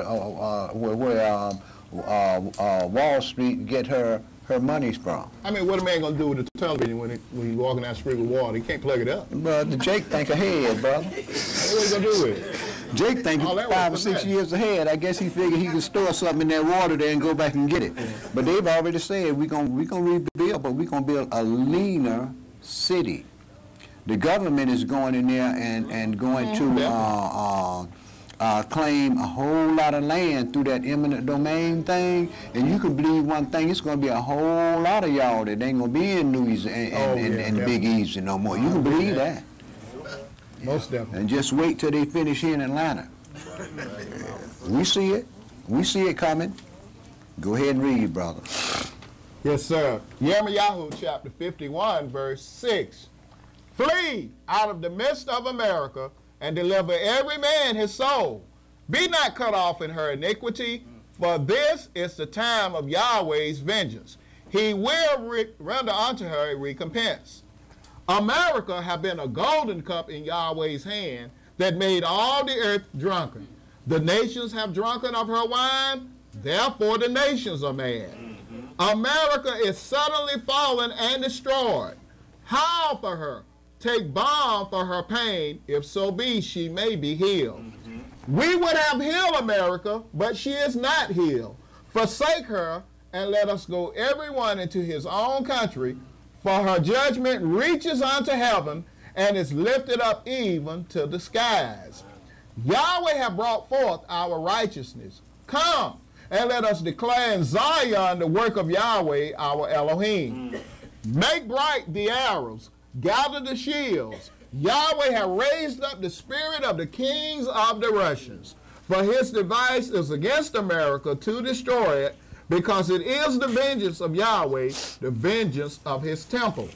Street get her monies from. I mean, what a man gonna do with the television when he's walking down the street with water? He can't plug it up. Brother, Jake think ahead, brother. What he gonna do with it? Jake think 5 or 6 years ahead. I guess he figured he could store something in that water there and go back and get it. But they've already said we're gonna rebuild, but we're gonna build a leaner city. The government is going in there and going to claim a whole lot of land through that eminent domain thing, and you can believe one thing, it's going to be a whole lot of y'all that ain't going to be in Louisiana and Big Easy no more. You can believe that. Most definitely. And just wait till they finish here in Atlanta. We see it. We see it coming. Go ahead and read, brother. Yes, sir. Yirmiyahu chapter 51, verse 6. Flee out of the midst of America, and deliver every man his soul. Be not cut off in her iniquity, for this is the time of Yahweh's vengeance. He will render unto her a recompense. America have been a golden cup in Yahweh's hand that made all the earth drunken. The nations have drunken of her wine, therefore the nations are mad. America is suddenly fallen and destroyed. Howl for her, take balm for her pain, if so be she may be healed. We would have healed America, but she is not healed. Forsake her, and let us go everyone into his own country, for her judgment reaches unto heaven, and is lifted up even to the skies. Yahweh hath brought forth our righteousness. Come, and let us declare in Zion the work of Yahweh our Elohim. Make bright the arrows, gather the shields. Yahweh hath raised up the spirit of the kings of the Russians, for his device is against America to destroy it, because it is the vengeance of Yahweh, the vengeance of his temple.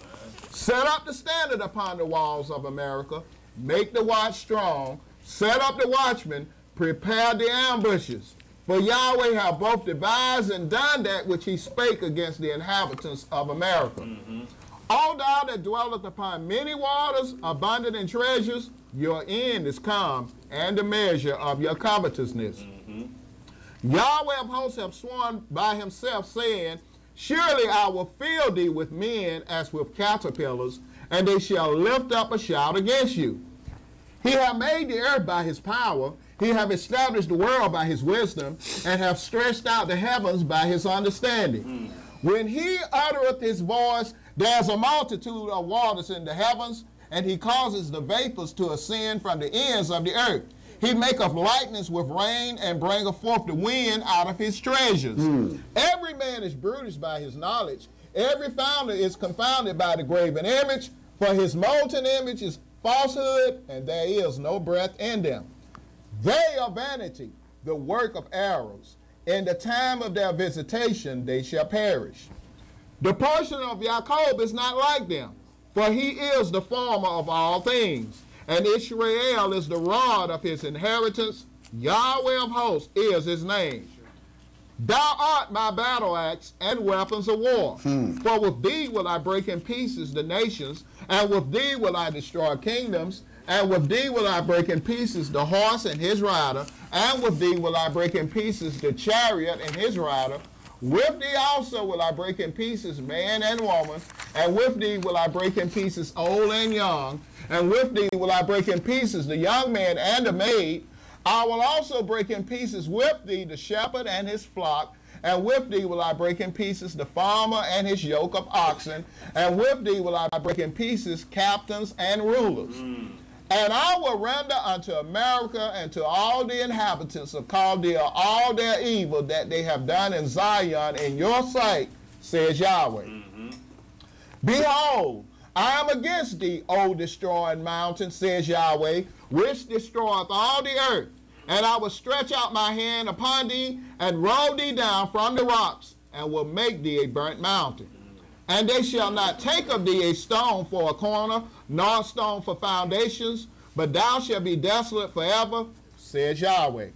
Set up the standard upon the walls of America, make the watch strong, set up the watchmen, prepare the ambushes. For Yahweh hath both devised and done that which he spake against the inhabitants of America. O thou that dwelleth upon many waters, abundant in treasures, your end is come, and the measure of your covetousness. Yahweh of hosts hath sworn by himself, saying, surely I will fill thee with men as with caterpillars, and they shall lift up a shout against you. He hath made the earth by his power, he hath established the world by his wisdom, and hath stretched out the heavens by his understanding. When he uttereth his voice, there is a multitude of waters in the heavens, and he causes the vapors to ascend from the ends of the earth. He maketh lightnings with rain, and bringeth forth the wind out of his treasures. Every man is brutish by his knowledge. Every founder is confounded by the graven image, for his molten image is falsehood, and there is no breath in them. They are vanity, the work of arrows. In the time of their visitation they shall perish. The portion of Jacob is not like them, for he is the former of all things, and Israel is the rod of his inheritance. Yahweh of hosts is his name. Thou art my battle axe and weapons of war. For with thee will I break in pieces the nations, and with thee will I destroy kingdoms, and with thee will I break in pieces the horse and his rider, and with thee will I break in pieces the chariot and his rider. With thee also will I break in pieces man and woman, and with thee will I break in pieces old and young, and with thee will I break in pieces the young man and the maid. I will also break in pieces with thee the shepherd and his flock, and with thee will I break in pieces the farmer and his yoke of oxen, and with thee will I break in pieces captains and rulers. And I will render unto America and to all the inhabitants of Chaldea all their evil that they have done in Zion in your sight, says Yahweh. Behold, I am against thee, O destroying mountain, says Yahweh, which destroyeth all the earth. And I will stretch out my hand upon thee, and roll thee down from the rocks, and will make thee a burnt mountain. And they shall not take of thee a stone for a corner, nor a stone for foundations, but thou shalt be desolate forever, says Yahweh.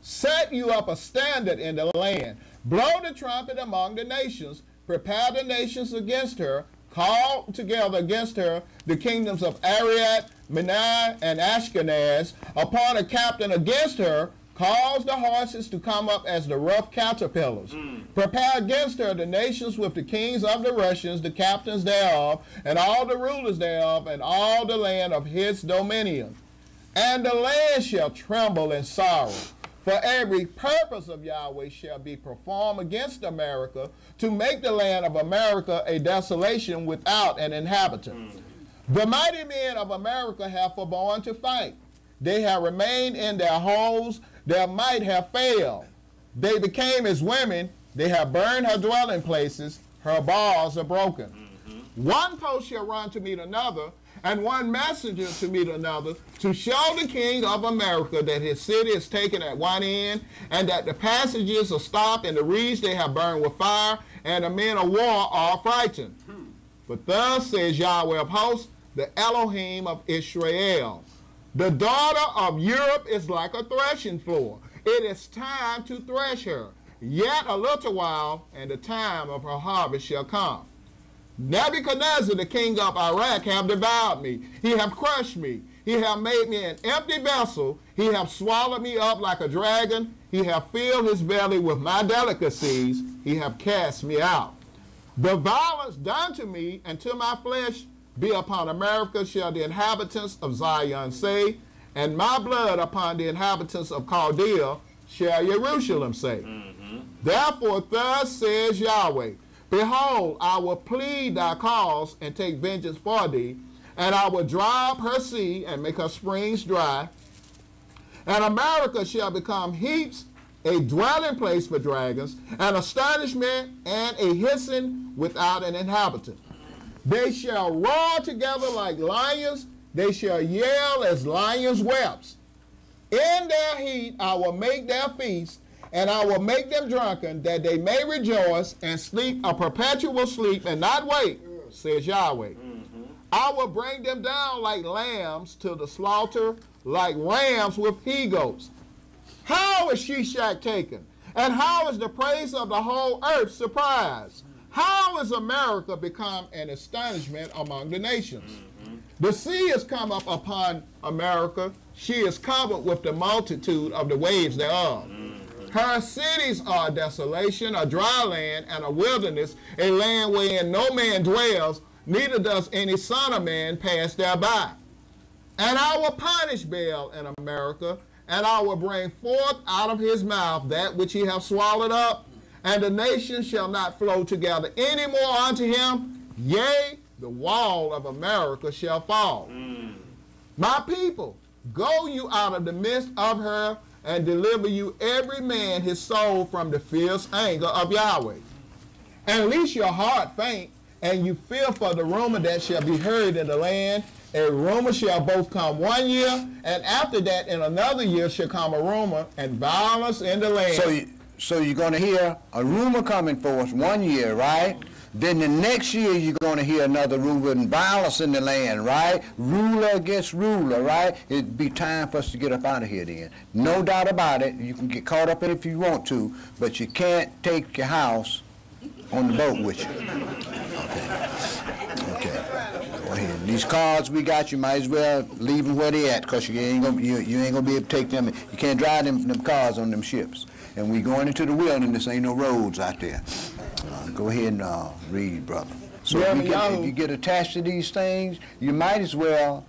Set you up a standard in the land, blow the trumpet among the nations, prepare the nations against her, call together against her the kingdoms of Ariad, Menai, and Ashkenaz, appoint a captain against her, cause the horses to come up as the rough caterpillars. Prepare against her the nations with the kings of the Russians, the captains thereof, and all the rulers thereof, and all the land of his dominion. And the land shall tremble in sorrow, for every purpose of Yahweh shall be performed against America, to make the land of America a desolation without an inhabitant. The mighty men of America have forborne to fight. They have remained in their holes, their might have failed. They became as women, they have burned her dwelling places, her bars are broken. One post shall run to meet another, and one messenger to meet another, to show the king of America that his city is taken at one end, and that the passages are stopped, and the reeds they have burned with fire, and the men of war are frightened. But thus says Yahweh of hosts, the Elohim of Israel. The daughter of Europe is like a threshing floor. It is time to thresh her. Yet a little while, and the time of her harvest shall come. Nebuchadnezzar, the king of Iraq, have devoured me. He have crushed me. He have made me an empty vessel. He have swallowed me up like a dragon. He have filled his belly with my delicacies. He have cast me out. The violence done to me and to my flesh be upon America shall the inhabitants of Zion say, and my blood upon the inhabitants of Chaldea shall Jerusalem say. Therefore thus says Yahweh, behold, I will plead thy cause and take vengeance for thee, and I will dry up her sea and make her springs dry. And America shall become heaps, a dwelling place for dragons, an astonishment and a hissing without an inhabitant. They shall roar together like lions, they shall yell as lions' whelps. In their heat I will make their feast, and I will make them drunken, that they may rejoice and sleep a perpetual sleep and not wake, says Yahweh. I will bring them down like lambs to the slaughter, like rams with he-goats. How is Shishak taken? And how is the praise of the whole earth surprised? How is America become an astonishment among the nations? The sea has come up upon America. She is covered with the multitude of the waves thereof. Her cities are a desolation, a dry land, and a wilderness, a land wherein no man dwells, neither does any son of man pass thereby. And I will punish Baal in America, and I will bring forth out of his mouth that which he hath swallowed up, and the nations shall not flow together any more unto him. Yea, the wall of America shall fall. My people, go you out of the midst of her, and deliver you every man his soul from the fierce anger of Yahweh. And lest your heart faint, and you fear for the rumor that shall be heard in the land. A rumor shall both come 1 year, and after that in another year shall come a rumor, and violence in the land. So you're going to hear a rumor coming for us 1 year, right? Then the next year you're going to hear another rumor and violence in the land, right? Ruler against ruler, right? It'd be time for us to get up out of here then. No doubt about it. You can get caught up in it if you want to, but you can't take your house on the boat with you. Okay. Go ahead. These cards we got, you might as well leave them where they at, because you ain't gonna be able to take them. You can't drive them cars on them ships. And we going into the wilderness, ain't no roads out there. Go ahead and read, brother. So if you get attached to these things, you might as well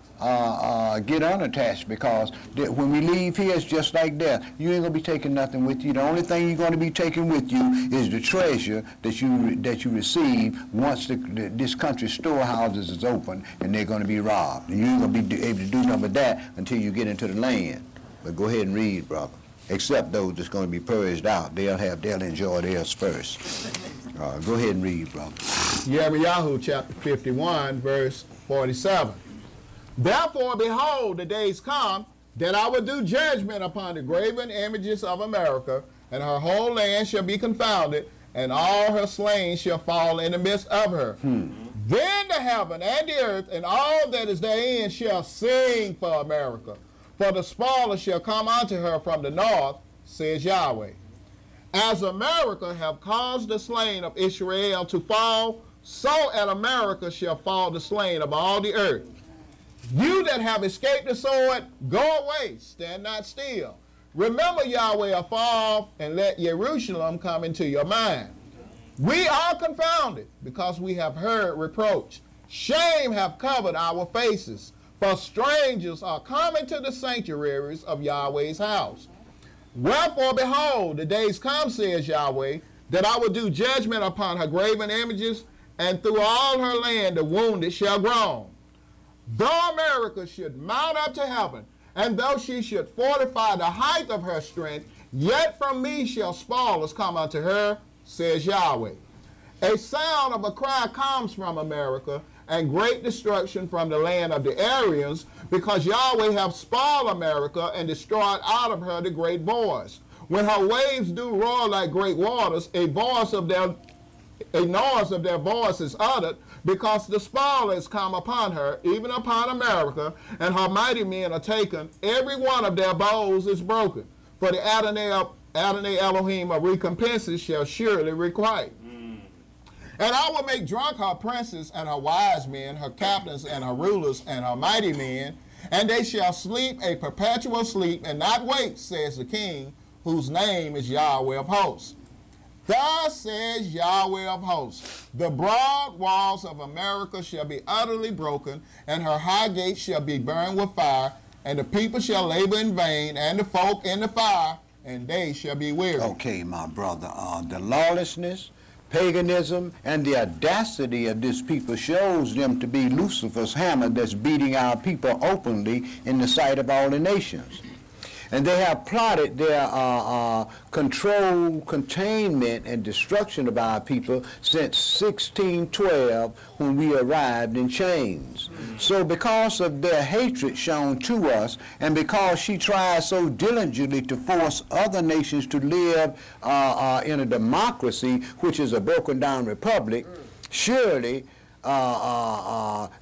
get unattached, because when we leave here, it's just like death. You ain't gonna be taking nothing with you. The only thing you're gonna be taking with you is the treasure that you receive once this country's storehouses is open and they're gonna be robbed. And you ain't gonna be able to do nothing but that until you get into the land. But go ahead and read, brother. Except those that's going to be purged out. They'll enjoy theirs first. Go ahead and read, brother. Yirmiyahu chapter 51, verse 47. Therefore, behold, the days come that I will do judgment upon the graven images of America, and her whole land shall be confounded, and all her slain shall fall in the midst of her. Then the heaven and the earth and all that is therein shall sing for America. For the spoiler shall come unto her from the north, says Yahweh. As America have caused the slain of Israel to fall, so at America shall fall the slain of all the earth. You that have escaped the sword, go away, stand not still. Remember Yahweh afar off, and let Jerusalem come into your mind. We are confounded, because we have heard reproach. Shame have covered our faces. For strangers are coming to the sanctuaries of Yahweh's house. Wherefore, behold, the days come, says Yahweh, that I will do judgment upon her graven images, and through all her land the wounded shall groan. Though America should mount up to heaven, and though she should fortify the height of her strength, yet from me shall spoilers come unto her, says Yahweh. A sound of a cry comes from America, and great destruction from the land of the Aryans, because Yahweh hath spoiled America and destroyed out of her the great voice. When her waves do roar like great waters, a noise of their voice is uttered, because the spoiler is come upon her, even upon America, and her mighty men are taken. Every one of their bows is broken, for the Adonai Elohim of recompenses shall surely requite. And I will make drunk her princes and her wise men, her captains and her rulers and her mighty men, and they shall sleep a perpetual sleep and not wake, says the King, whose name is Yahweh of hosts. Thus says Yahweh of hosts, the broad walls of America shall be utterly broken, and her high gates shall be burned with fire, and the people shall labor in vain, and the folk in the fire, and they shall be weary. Okay, my brother, the lawlessness, paganism, and the audacity of this people shows them to be Lucifer's hammer that's beating our people openly in the sight of all the nations. And they have plotted their control, containment, and destruction of our people since 1612 when we arrived in chains. So because of their hatred shown to us, and because she tries so diligently to force other nations to live in a democracy, which is a broken down republic, surely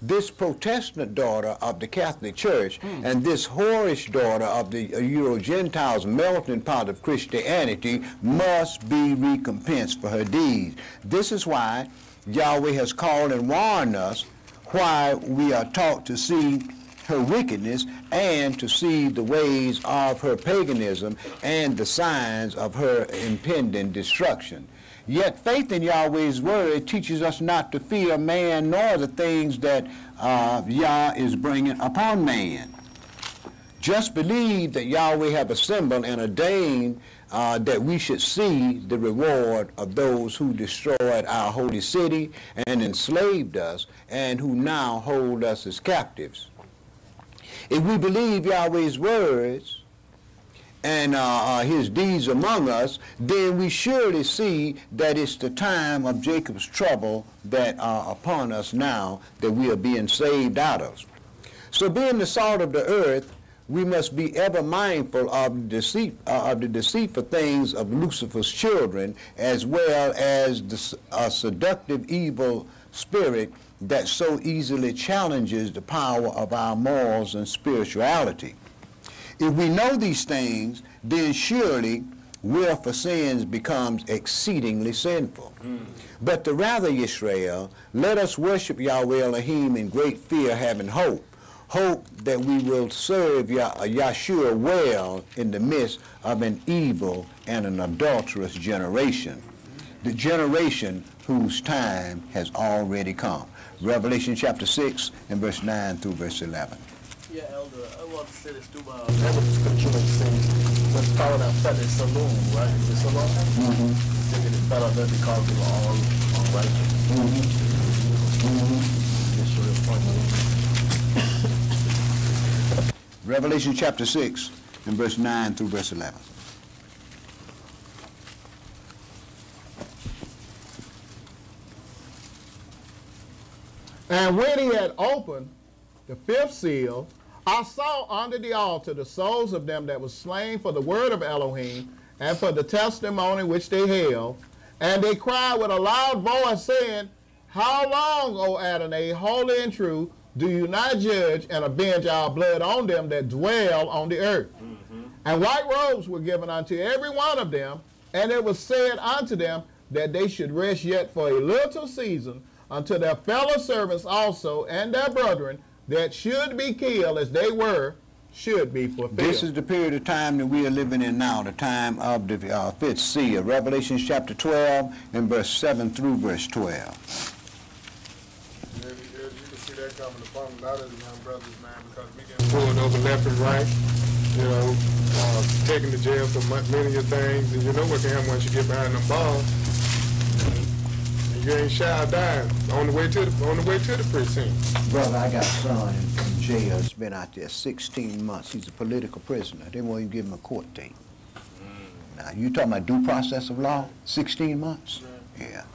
this Protestant daughter of the Catholic Church and this whorish daughter of the Euro-Gentiles melting pot of Christianity must be recompensed for her deeds. This is why Yahweh has called and warned us, why we are taught to see her wickedness and to see the ways of her paganism and the signs of her impending destruction. Yet faith in Yahweh's word teaches us not to fear man nor the things that Yah is bringing upon man. Just believe that Yahweh have assembled and ordained that we should see the reward of those who destroyed our holy city and enslaved us and who now hold us as captives. If we believe Yahweh's words and his deeds among us, then we surely see that it's the time of Jacob's trouble that are upon us now that we are being saved out of. So being the salt of the earth, we must be ever mindful of the deceitful things of Lucifer's children, as well as the seductive evil spirit that so easily challenges the power of our morals and spirituality. If we know these things, then surely will for sins becomes exceedingly sinful. But the rather, Yisrael, let us worship Yahweh Elohim in great fear, having hope that we will serve Yahshua well in the midst of an evil and an adulterous generation, the generation whose time has already come. Revelation chapter 6 and verse 9 through verse 11. Yeah, Elder, I want to say this too. That was the scripture that says, when found out fell in saloon, right? Is it saloon? Thinking it fell out there because they were all righteous. It's real funny. Revelation chapter 6 and verse 9 through verse 11. And when he had opened the fifth seal, I saw under the altar the souls of them that were slain for the word of Elohim and for the testimony which they held. And they cried with a loud voice, saying, How long, O Adonai, holy and true, do you not judge and avenge our blood on them that dwell on the earth? And white robes were given unto every one of them, and it was said unto them that they should rest yet for a little season unto their fellow servants also and their brethren that should be killed as they were, should be fulfilled. This is the period of time that we are living in now, the time of the fifth seal. Revelation chapter 12 and verse 7 through verse 12. Yeah, you can see that coming upon a lot of the young brothers, man, because we get pulled over left and right, you know, taken to jail for many of things, and you know what can happen once you get behind them balls. You ain't shy of dying on the way to the precinct. Brother, I got a son in jail. He's been out there 16 months. He's a political prisoner. They won't even give him a court date. Now, you talking about due process of law? 16 months? Yeah.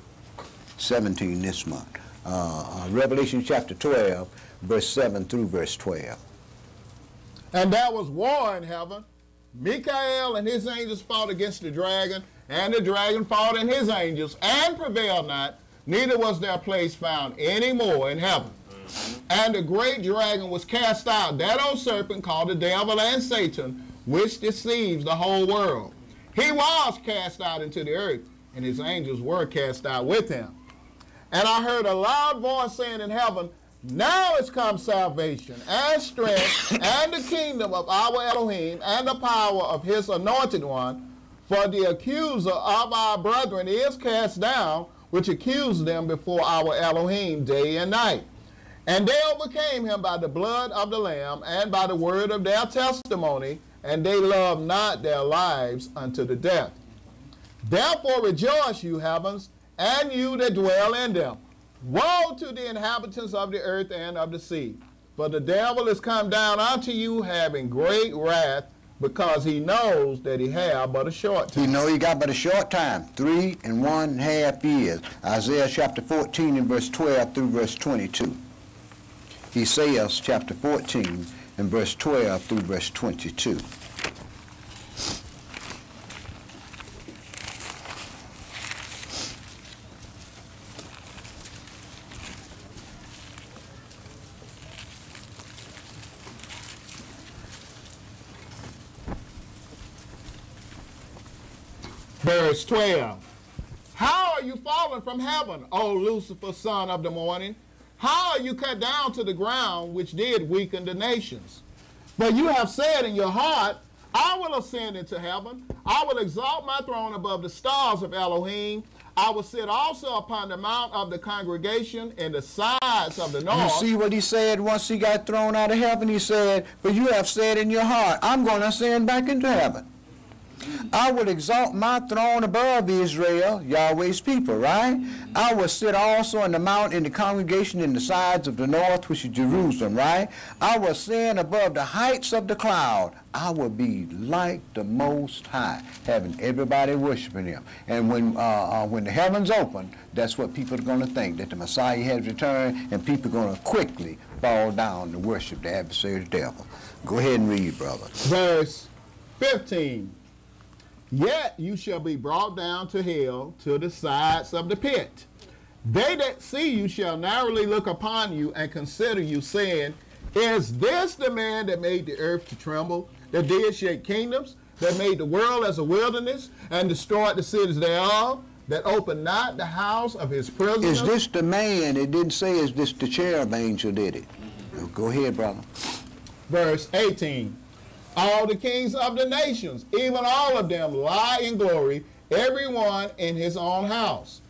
17 this month. Revelation chapter 12, verse 7 through verse 12. And there was war in heaven. Michael and his angels fought against the dragon, and the dragon fought and his angels, and prevailed not, neither was their place found any more in heaven. And the great dragon was cast out, that old serpent called the devil and Satan, which deceives the whole world. He was cast out into the earth, and his angels were cast out with him. And I heard a loud voice saying in heaven, now is come salvation and strength and the kingdom of our Elohim and the power of his anointed one. For the accuser of our brethren is cast down, which accused them before our Elohim day and night. And they overcame him by the blood of the Lamb and by the word of their testimony, and they loved not their lives unto the death. Therefore rejoice, you heavens, and you that dwell in them. Woe to the inhabitants of the earth and of the sea, for the devil is come down unto you having great wrath, because he knows that he have but a short time. He know he got but a short time, 3.5 years. Isaiah chapter 14 and verse 12 through verse 22. Isaiah chapter 14 and verse 12 through verse 22. Verse 12. How are you fallen from heaven, O Lucifer, son of the morning? How are you cut down to the ground, which did weaken the nations? For you have said in your heart, I will ascend into heaven. I will exalt my throne above the stars of Elohim. I will sit also upon the mount of the congregation in the sides of the north. You see what he said once he got thrown out of heaven? He said, for you have said in your heart, I'm going to ascend back into heaven. I will exalt my throne above Israel, Yahweh's people, right? I will sit also on the mount in the congregation in the sides of the north, which is Jerusalem, right? I will ascend above the heights of the cloud. I will be like the Most High, having everybody worshiping him. And when the heavens open, that's what people are going to think, that the Messiah has returned, and people are going to quickly fall down to worship the adversary, the devil. Go ahead and read, brother. Verse 15. Yet you shall be brought down to hell, to the sides of the pit. They that see you shall narrowly look upon you and consider you, saying, is this the man that made the earth to tremble, that did shake kingdoms, that made the world as a wilderness, and destroyed the cities thereof, that opened not the house of his prisoners? Is this the man? It didn't say, is this the cherub angel did it? Go ahead, brother. Verse 18. All the kings of the nations, even all of them, lie in glory, every one in his own house.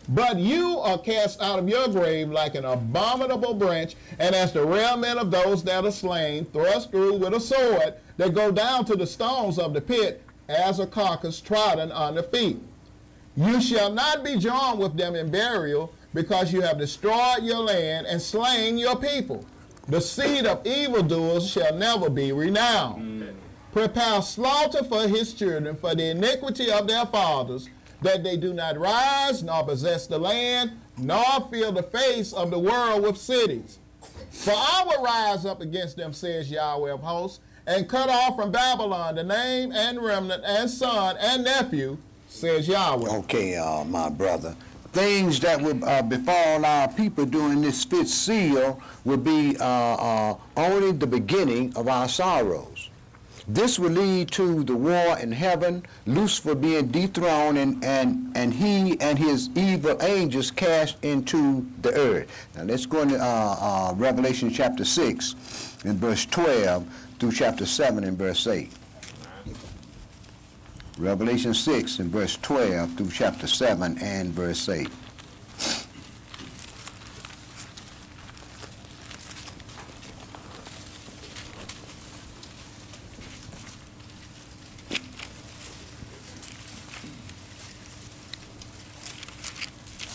But you are cast out of your grave like an abominable branch, and as the remnant of those that are slain, thrust through with a sword, that go down to the stones of the pit, as a carcass trodden under feet. You shall not be joined with them in burial, because you have destroyed your land and slain your people. The seed of evildoers shall never be renowned. Prepare slaughter for his children, for the iniquity of their fathers, that they do not rise, nor possess the land, nor fill the face of the world with cities. For I will rise up against them, says Yahweh of hosts, and cut off from Babylon the name and remnant and son and nephew, says Yahweh. Okay, my brother. Things that will befall our people during this fifth seal will be only the beginning of our sorrows. This will lead to the war in heaven, Lucifer being dethroned, and he and his evil angels cast into the earth. Now let's go into Revelation chapter 6 and verse 12 through chapter 7 and verse 8. Revelation 6 and verse 12 through chapter 7 and verse 8.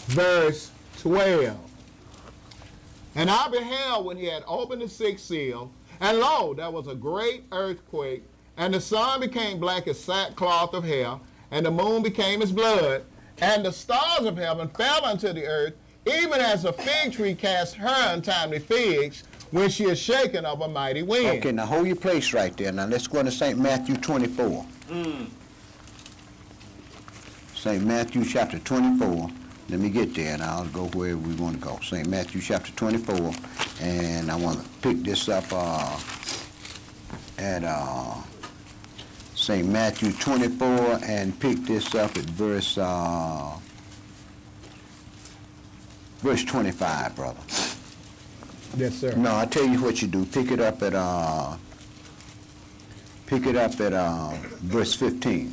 Verse 12. And I beheld when he had opened the sixth seal, and lo, there was a great earthquake, and the sun became black as sackcloth of hair, and the moon became as blood, and the stars of heaven fell unto the earth, even as a fig tree casts her untimely figs when she is shaken of a mighty wind. Okay, now hold your place right there. Now let's go into St. Matthew 24. St. Matthew chapter 24. Let me get there, and I'll go where we want to go. St. Matthew chapter 24, and I want to pick this up at St. Matthew 24 and pick this up at verse verse 25, brother. Yes, sir. No, I tell you what you do. Pick it up at verse 15.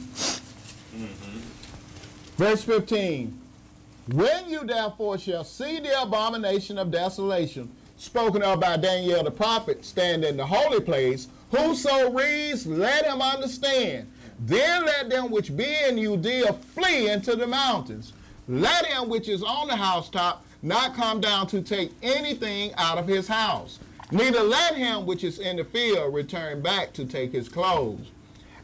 Verse 15. When you therefore shall see the abomination of desolation, spoken of by Daniel the prophet, stand in the holy place, whoso reads, let him understand. Then let them which be in Judea flee into the mountains. Let him which is on the housetop not come down to take anything out of his house. Neither let him which is in the field return back to take his clothes.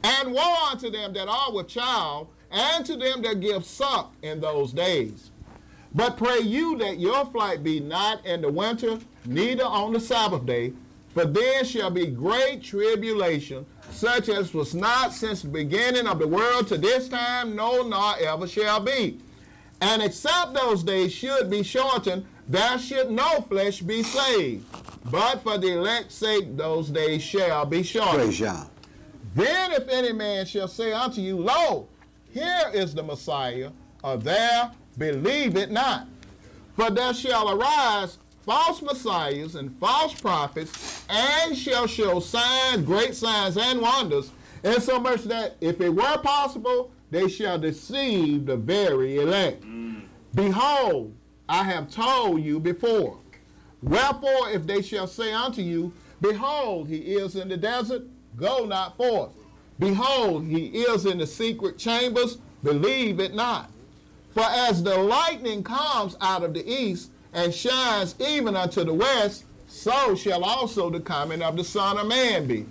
And woe unto them that are with child, and to them that give suck in those days. But pray you that your flight be not in the winter, neither on the Sabbath day, for then shall be great tribulation, such as was not since the beginning of the world to this time, no, nor ever shall be. And except those days should be shortened, there should no flesh be saved. But for the elect's sake, those days shall be shortened. Praise Yah. Then if any man shall say unto you, lo, here is the Messiah, or there, believe it not. For there shall arise false messiahs and false prophets, and shall show signs, great signs and wonders, insomuch that if it were possible, they shall deceive the very elect. Behold, I have told you before. Wherefore, if they shall say unto you, behold, he is in the desert, go not forth. Behold, he is in the secret chambers, believe it not. For as the lightning comes out of the east, and shines even unto the west, so shall also the coming of the Son of Man be.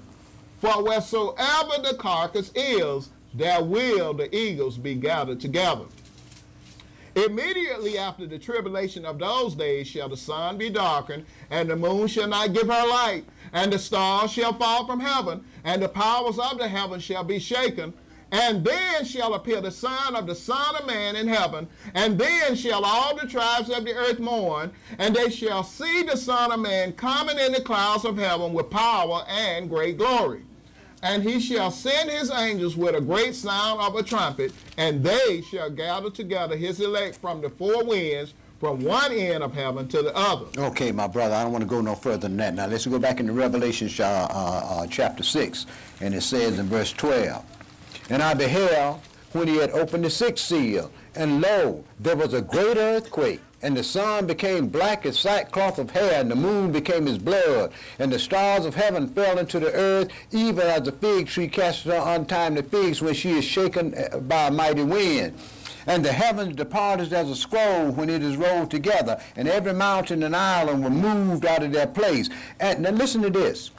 For wheresoever the carcass is, there will the eagles be gathered together. Immediately after the tribulation of those days shall the sun be darkened, and the moon shall not give her light, and the stars shall fall from heaven, and the powers of the heaven shall be shaken. And then shall appear the sign of the Son of Man in heaven, and then shall all the tribes of the earth mourn, and they shall see the Son of Man coming in the clouds of heaven with power and great glory. And he shall send his angels with a great sound of a trumpet, and they shall gather together his elect from the four winds, from one end of heaven to the other. Okay, my brother, I don't want to go no further than that. Now let's go back into Revelation chapter 6, and it says in verse 12, and I beheld when he had opened the sixth seal, and lo, there was a great earthquake, and the sun became black as sackcloth of hair, and the moon became as blood, and the stars of heaven fell into the earth, even as the fig tree casts her untimely figs when she is shaken by a mighty wind. And the heavens departed as a scroll when it is rolled together, and every mountain and island were moved out of their place. And now listen to this.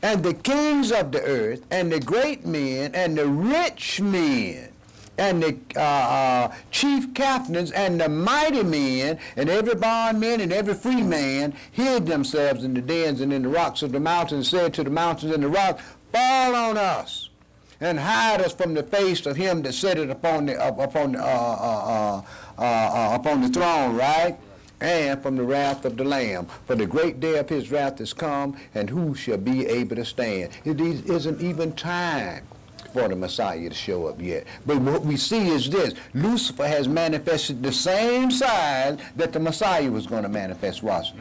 And the kings of the earth, and the great men, and the rich men, and the chief captains, and the mighty men, and every bondman, and every free man, hid themselves in the dens and in the rocks of the mountains, and said to the mountains and the rocks, fall on us, and hide us from the face of him that sitteth upon the throne, right? And from the wrath of the Lamb. For the great day of his wrath is come, and who shall be able to stand? It isn't even time for the Messiah to show up yet. But what we see is this. Lucifer has manifested the same sign that the Messiah was going to manifest, watch.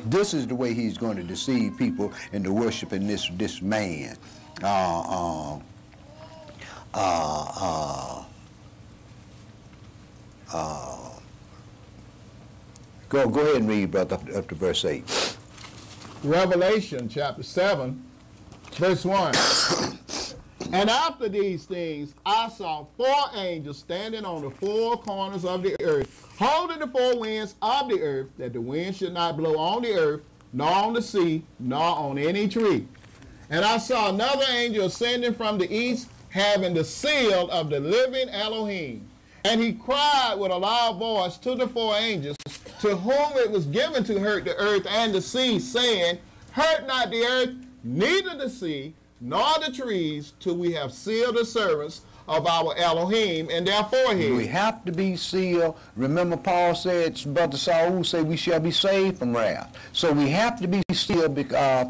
This is the way he's going to deceive people into worshiping this man. Go ahead and read, brother, up to verse 8. Revelation chapter 7, verse 1. And after these things, I saw four angels standing on the four corners of the earth, holding the four winds of the earth, that the wind should not blow on the earth, nor on the sea, nor on any tree. And I saw another angel ascending from the east, having the seal of the living Elohim. And he cried with a loud voice to the four angels, to whom it was given to hurt the earth and the sea, saying, hurt not the earth, neither the sea, nor the trees, till we have sealed the servants of our Elohim in their forehead. We have to be sealed. Remember Paul said, Brother Saul said, we shall be saved from wrath. So we have to be sealed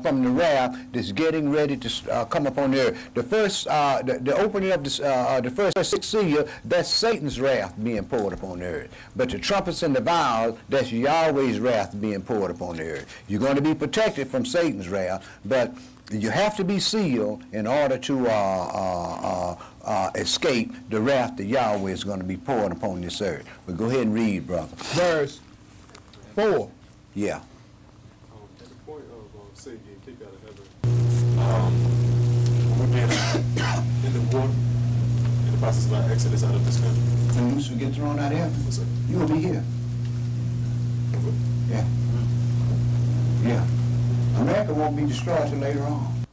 from the wrath that's getting ready to come upon the earth. The first, the opening of the first 6 seal, that's Satan's wrath being poured upon the earth. But the trumpets and the vials, that's Yahweh's wrath being poured upon the earth. You're going to be protected from Satan's wrath, but you have to be sealed in order to escape the wrath that Yahweh is going to be pouring upon this earth. But go ahead and read, brother. Verse 4. Yeah. At the point of Satan getting kicked out of heaven, we're being in the war, in the process of our exodus out of this country. When Lucifer gets thrown out of heaven, What's up? you'll be here. Yeah. Yeah. America won't be destroyed till later on.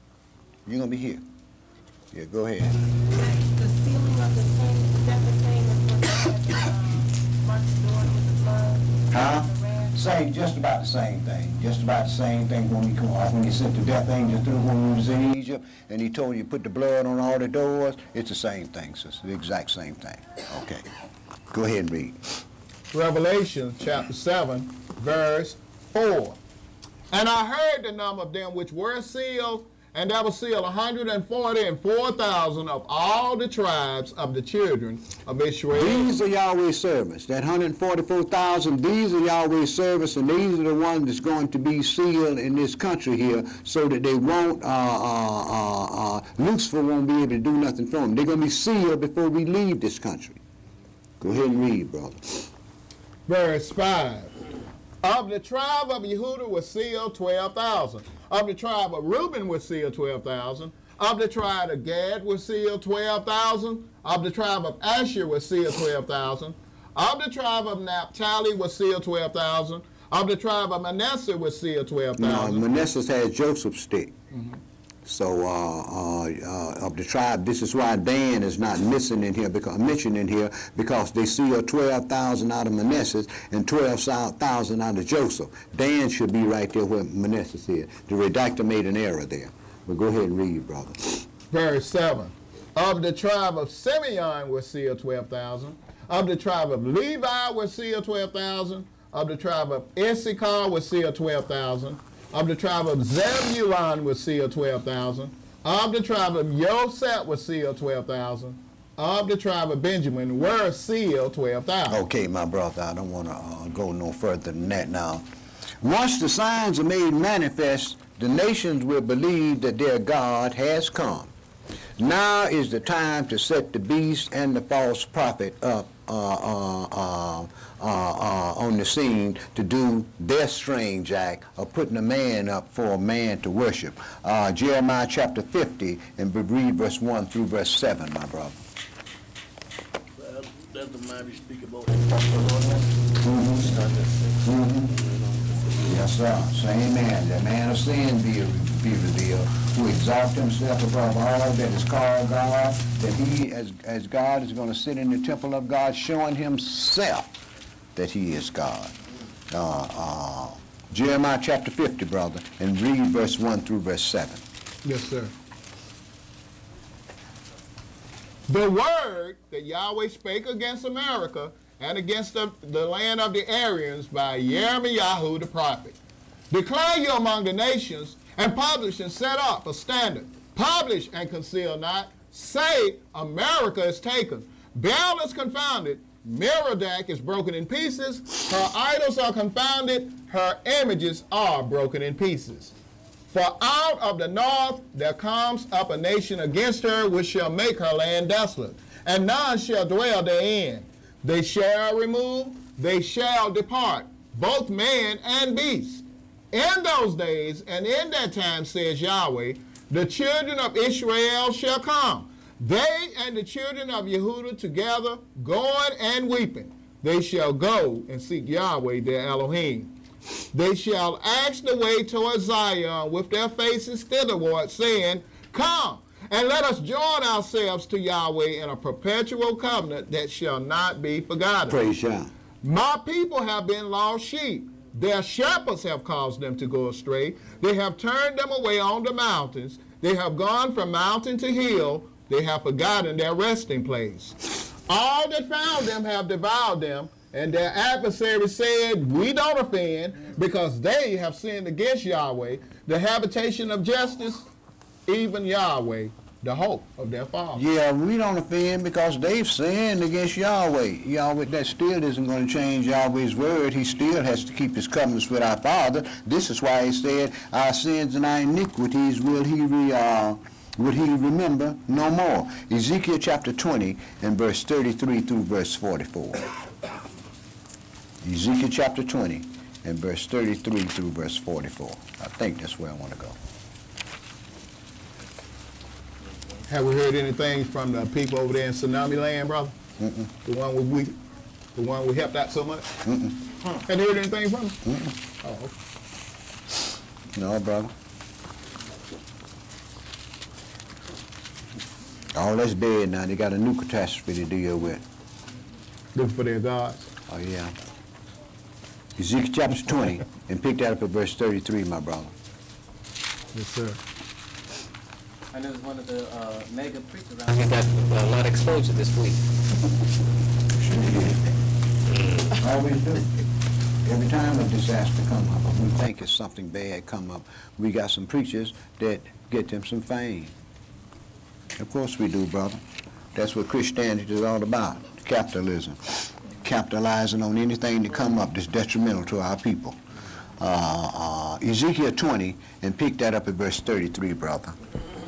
You're going to be here. Yeah, go ahead. The sealing of the thing, is that the same as what Mark's doing with the blood? Huh? The ram? Same, just about the same thing. Just about the same thing when he come off. When he sent the death angel through when he was in Egypt, and he told you put the blood on all the doors. It's the same thing, sister. The exact same thing. Okay. Go ahead and read. Revelation chapter 7, verse 4. And I heard the number of them which were sealed, and there were sealed 144,000 of all the tribes of the children of Israel. These are Yahweh's servants. That 144,000, these are Yahweh's servants, and these are the ones that's going to be sealed in this country here so that they won't, Lucifer won't be able to do nothing for them. They're going to be sealed before we leave this country. Go ahead and read, brother. Verse 5. Of the tribe of Yehuda was sealed 12,000. Of the tribe of Reuben was sealed 12,000. Of the tribe of Gad was sealed 12,000. Of the tribe of Asher was sealed 12,000. Of the tribe of Naphtali was sealed 12,000. Of the tribe of Manasseh was sealed 12,000. No, Manasseh has Joseph's stick. So of the tribe, this is why Dan is not missing in here, mentioned in here, because they sealed 12,000 out of Manasseh and 12,000 out of Joseph. Dan should be right there where Manasseh is. The redactor made an error there. But go ahead and read, brother. Verse 7. Of the tribe of Simeon was sealed 12,000. Of the tribe of Levi was sealed 12,000. Of the tribe of Issachar was sealed 12,000. Of the tribe of Zebulun was sealed 12,000. Of the tribe of Joseph was sealed 12,000. Of the tribe of Benjamin were sealed 12,000. Okay, my brother, I don't want to go no further than that now. Once the signs are made manifest, the nations will believe that their God has come. Now is the time to set the beast and the false prophet up on the scene to do their strange act of putting a man up for a man to worship. Jeremiah chapter 50, and read verse 1 through verse 7, my brother. That's the mind we speak about. Yes, sir. Say amen. The man of sin be revealed, who exalts himself above all that is called God, that he, as God, is going to sit in the temple of God, showing himself that he is God. Jeremiah chapter 50, brother, and read verse 1 through verse 7. Yes, sir. The word that Yahweh spake against America and against the land of the Aryans by Yirmiyahu the prophet. Declare you among the nations, and publish and set up a standard. Publish and conceal not. Say, America is taken. Baal is confounded. Merodach is broken in pieces. Her idols are confounded. Her images are broken in pieces. For out of the north there comes up a nation against her, which shall make her land desolate, and none shall dwell therein. They shall remove, they shall depart, both man and beast. In those days and in that time, says Yahweh, the children of Israel shall come, they and the children of Yehuda together, going and weeping. They shall go and seek Yahweh their Elohim. They shall ask the way toward Zion with their faces thitherward, saying, Come, and let us join ourselves to Yahweh in a perpetual covenant that shall not be forgotten. Praise Yah. My people have been lost sheep. Their shepherds have caused them to go astray. They have turned them away on the mountains. They have gone from mountain to hill, they have forgotten their resting place. All that found them have devoured them, and their adversaries said, we don't offend, because they have sinned against Yahweh, the habitation of justice, even Yahweh, the hope of their father. Yeah, we don't offend because they've sinned against Yahweh. Yahweh, that still isn't going to change Yahweh's word. He still has to keep his covenants with our Father. This is why he said, our sins and our iniquities will he remember no more. Ezekiel chapter 20 and verse 33 through verse 44. Ezekiel chapter 20 and verse 33 through verse 44. I think that's where I want to go. Have we heard anything from the people over there in Tsunami Land, brother? Mm-mm. The one we helped out so much? Mm-mm. Hadn't heard anything from them? Mm-mm. Oh, okay. No, brother. All that's dead now. They got a new catastrophe to deal with. Looking for their gods. Oh, yeah. Ezekiel chapter 20, and pick that up at verse 33, my brother. Yes, sir. I know one of the mega preachers around here got a lot of exposure this week. Always do. Every time a disaster come up, or we think it's something bad come up, we got some preachers that get them some fame. Of course we do, brother. That's what Christianity is all about, capitalism. Capitalizing on anything that come up that's detrimental to our people. Ezekiel 20, and pick that up at verse 33, brother.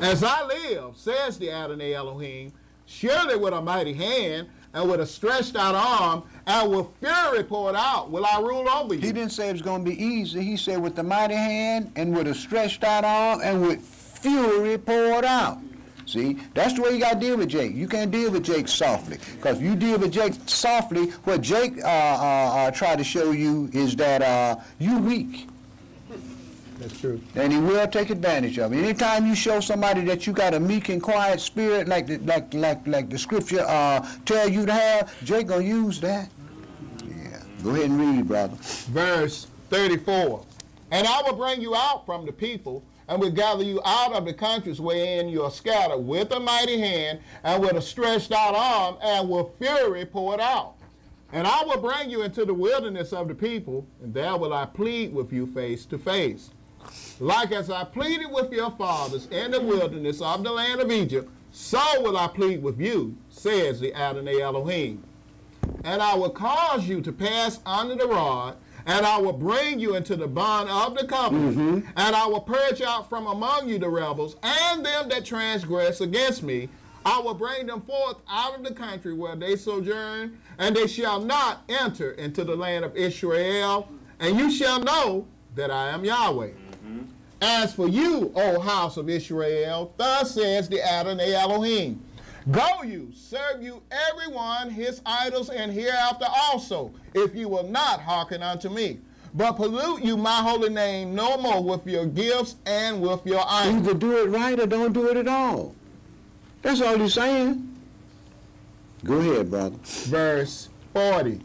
As I live, says the Adonai Elohim, surely with a mighty hand and with a stretched out arm and with fury poured out will I rule over you. He didn't say it was going to be easy. He said with the mighty hand and with a stretched out arm and with fury poured out. See, that's the way you got to deal with Jake. You can't deal with Jake softly. Because if you deal with Jake softly, what Jake tried to show you is that you weak. That's true. And he will take advantage of it. Anytime you show somebody that you got a meek and quiet spirit, like the scripture tell you to have, Jake gonna use that. Yeah. Go ahead and read, brother. Verse 34. And I will bring you out from the people, and will gather you out of the countries wherein you are scattered, with a mighty hand, and with a stretched out arm, and with fury poured out. And I will bring you into the wilderness of the people, and there will I plead with you face to face. Like as I pleaded with your fathers in the wilderness of the land of Egypt, so will I plead with you, says the Adonai Elohim. And I will cause you to pass under the rod, and I will bring you into the bond of the covenant, and I will purge out from among you the rebels, and them that transgress against me. I will bring them forth out of the country where they sojourn, and they shall not enter into the land of Israel, and you shall know that I am Yahweh. As for you, O house of Israel, thus says the Adonai Elohim, go you, serve you everyone his idols, and hereafter also, if you will not hearken unto me. But pollute you my holy name no more with your gifts and with your idols. Either do it right or don't do it at all. That's all he's saying. Go ahead, brother. Verse 40.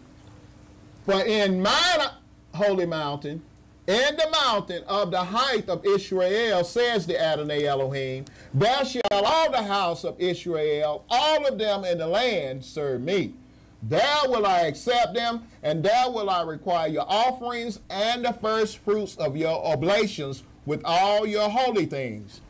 For in my holy mountain, in the mountain of the height of Israel, says the Adonai Elohim, there shall all the house of Israel, all of them in the land, serve me. There will I accept them, and there will I require your offerings and the first fruits of your oblations with all your holy things.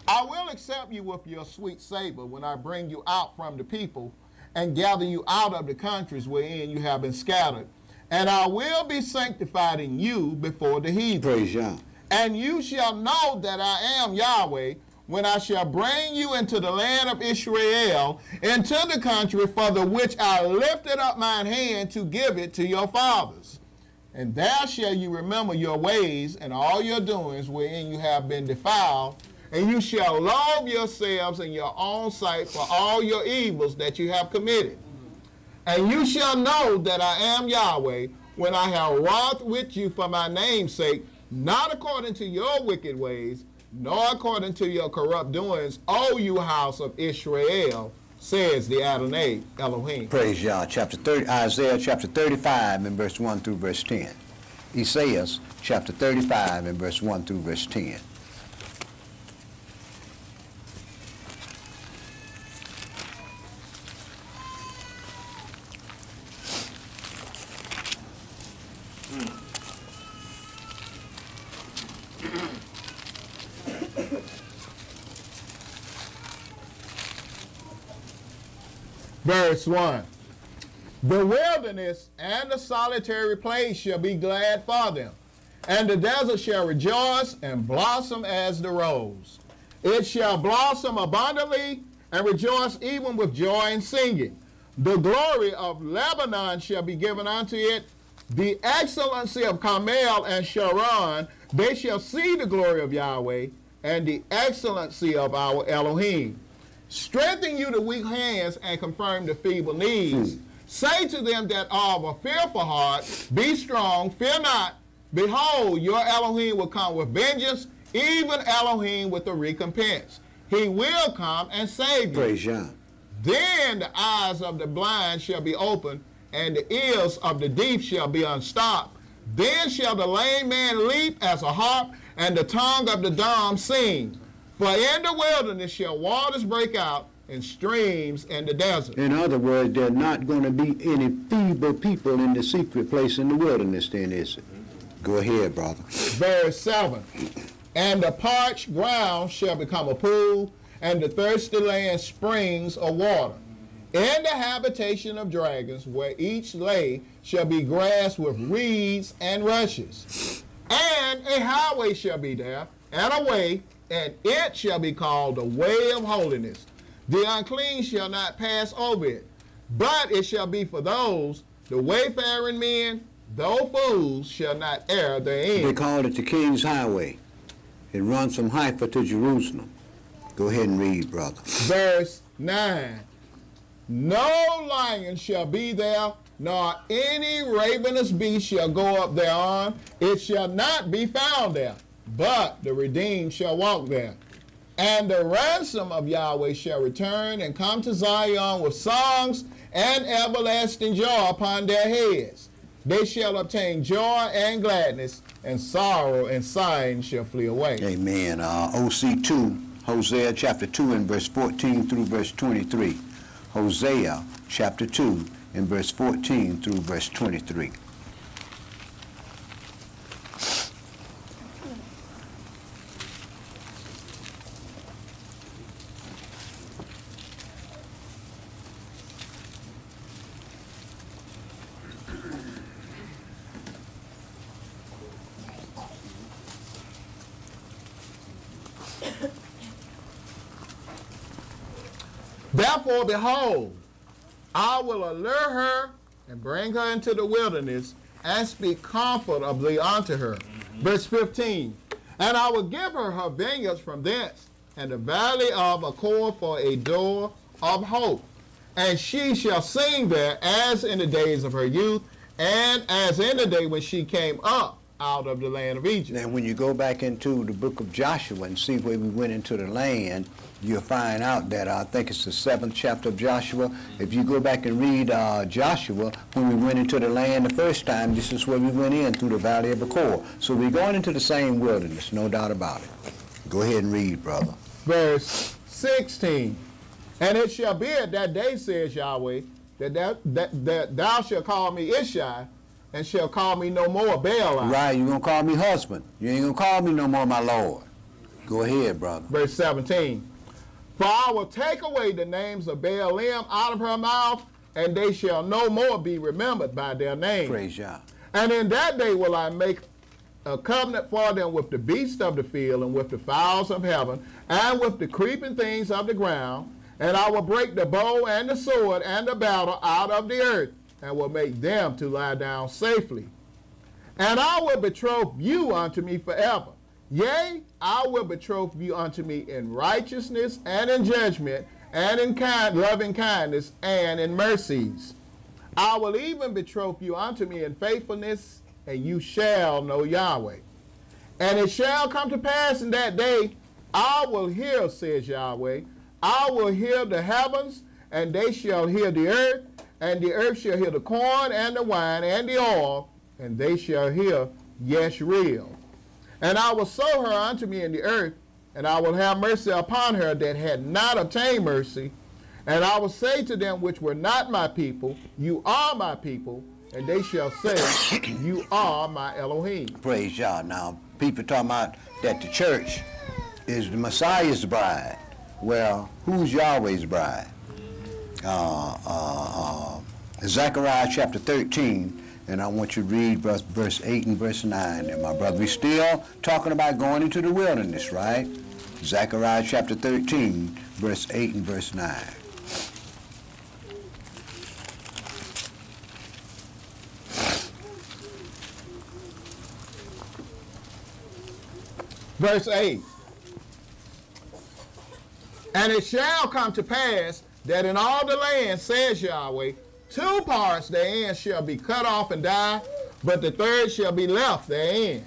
I will accept you with your sweet savor when I bring you out from the people and gather you out of the countries wherein you have been scattered. And I will be sanctified in you before the heathen. Praise Yah. And you shall know that I am Yahweh when I shall bring you into the land of Israel, into the country for the which I lifted up mine hand to give it to your fathers. And there shall you remember your ways and all your doings wherein you have been defiled, and you shall love yourselves in your own sight for all your evils that you have committed. And you shall know that I am Yahweh when I have wrought with you for my name's sake, not according to your wicked ways, nor according to your corrupt doings, O you house of Israel, says the Adonai Elohim. Praise Yah. Isaiah chapter 35 and verse 1 through verse 10. Isaiah chapter 35 and verse 1 through verse 10. Verse 1. The wilderness and the solitary place shall be glad for them, and the desert shall rejoice and blossom as the rose. It shall blossom abundantly and rejoice even with joy and singing. The glory of Lebanon shall be given unto it, the excellency of Carmel and Sharon. They shall see the glory of Yahweh and the excellency of our Elohim. Strengthen you the weak hands and confirm the feeble knees. Say to them that are of a fearful heart, be strong, fear not. Behold, your Elohim will come with vengeance, even Elohim with a recompense. He will come and save you. Praise Yah. Then the eyes of the blind shall be opened, and the ears of the deaf shall be unstopped. Then shall the lame man leap as a harp, and the tongue of the dumb sing. For in the wilderness shall waters break out, and streams in the desert. In other words, there are not going to be any feeble people in the secret place in the wilderness then, is it? Go ahead, brother. Verse 7. And the parched ground shall become a pool, and the thirsty land springs of water. In the habitation of dragons, where each lay, shall be grass with reeds and rushes. And a highway shall be there, and a way, and it shall be called the way of holiness. The unclean shall not pass over it, but it shall be for those, the wayfaring men, though fools, shall not err therein. They called it the King's Highway. It runs from Haifa to Jerusalem. Go ahead and read, brother. Verse 9. No lion shall be there, nor any ravenous beast shall go up thereon. It shall not be found there, but the redeemed shall walk there. And the ransom of Yahweh shall return and come to Zion with songs and everlasting joy upon their heads. They shall obtain joy and gladness, and sorrow and sighing shall flee away. Amen. OC 2, Hosea chapter 2 and verse 14 through verse 23. Hosea chapter 2 and verse 14 through verse 23. Therefore, behold, I will allure her and bring her into the wilderness and speak comfortably unto her. Verse 15, and I will give her her vineyards from thence, and the valley of Achor for a door of hope. And she shall sing there as in the days of her youth, and as in the day when she came up out of the land of Egypt. Now, when you go back into the book of Joshua and see where we went into the land, you'll find out that I think it's the 7th chapter of Joshua. If you go back and read Joshua, when we went into the land the first time, this is where we went in, through the valley of Achor. So we're going into the same wilderness, no doubt about it. Go ahead and read, brother. Verse 16, and it shall be at that day, says Yahweh, that thou shalt call me Ishai, and shall call me no more Baal. Right, you're going to call me husband. You ain't going to call me no more my Lord. Go ahead, brother. Verse 17, for I will take away the names of Baalim out of her mouth, and they shall no more be remembered by their name. Praise Yah. And in that day will I make a covenant for them with the beasts of the field, and with the fowls of heaven, and with the creeping things of the ground. And I will break the bow and the sword and the battle out of the earth, and will make them to lie down safely. And I will betroth you unto me forever. Yea, I will betroth you unto me in righteousness and in judgment, and in loving kindness and in mercies. I will even betroth you unto me in faithfulness, and you shall know Yahweh. And it shall come to pass in that day, I will hear, says Yahweh, I will hear the heavens, and they shall hear the earth, and the earth shall hear the corn and the wine and the oil, and they shall hear Yeshriel. And I will sow her unto me in the earth, and I will have mercy upon her that had not obtained mercy. And I will say to them which were not my people, you are my people, and they shall say, you are my Elohim. Praise Yah. Now, people talking about that the church is the Messiah's bride. Well, who's Yahweh's bride? Zechariah chapter 13, and I want you to read verse 8 and verse 9. And my brother, we're still talking about going into the wilderness, right? Zechariah chapter 13, verse 8 and verse 9. Verse 8. And it shall come to pass that in all the land, says Yahweh, 2 parts therein shall be cut off and die, but the third shall be left therein.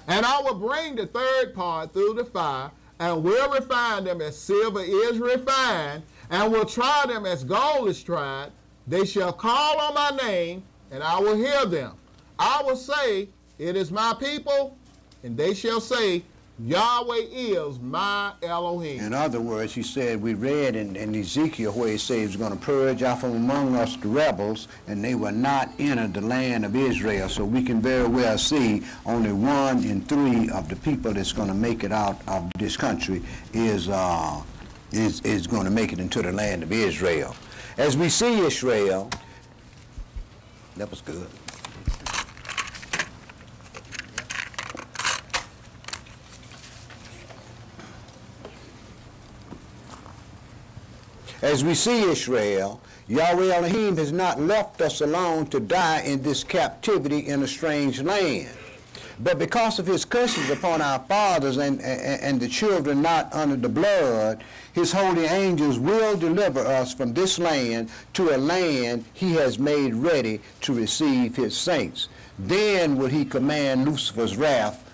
And I will bring the third part through the fire, and will refine them as silver is refined, and will try them as gold is tried. They shall call on my name, and I will hear them. I will say, it is my people, and they shall say, Yahweh is my Elohim. In other words, he said, we read in Ezekiel where he said he was going to purge out from among us the rebels, and they will not enter the land of Israel. So we can very well see only 1 in 3 of the people that's going to make it out of this country is going to make it into the land of Israel. As we see Israel, that was good. As we see Israel, Yahweh Elohim has not left us alone to die in this captivity in a strange land. But because of his curses upon our fathers and the children not under the blood, his holy angels will deliver us from this land to a land he has made ready to receive his saints. Then will he command Lucifer's wrath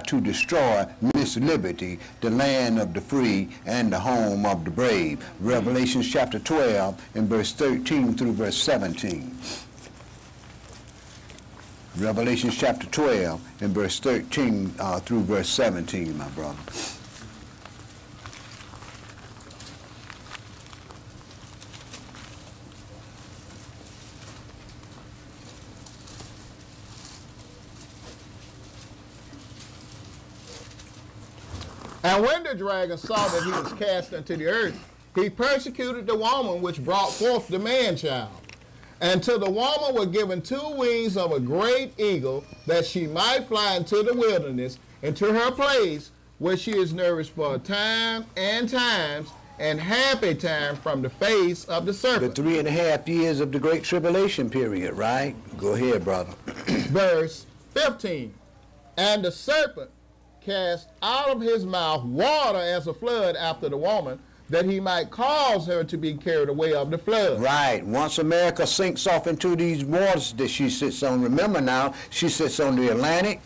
to destroy Miss Liberty, the land of the free and the home of the brave. Revelation chapter 12 and verse 13 through verse 17. Revelation chapter 12 and verse 13 through verse 17, my brother. And when the dragon saw that he was cast into the earth, he persecuted the woman which brought forth the man-child. And to the woman were given 2 wings of a great eagle, that she might fly into the wilderness, into her place, where she is nourished for a time and times, and half a time from the face of the serpent. The 3.5 years of the Great Tribulation period, right? Go ahead, brother. Verse 15. And the serpent cast out of his mouth water as a flood after the woman, that he might cause her to be carried away of the flood. Right. Once America sinks off into these waters that she sits on, remember now, she sits on the Atlantic,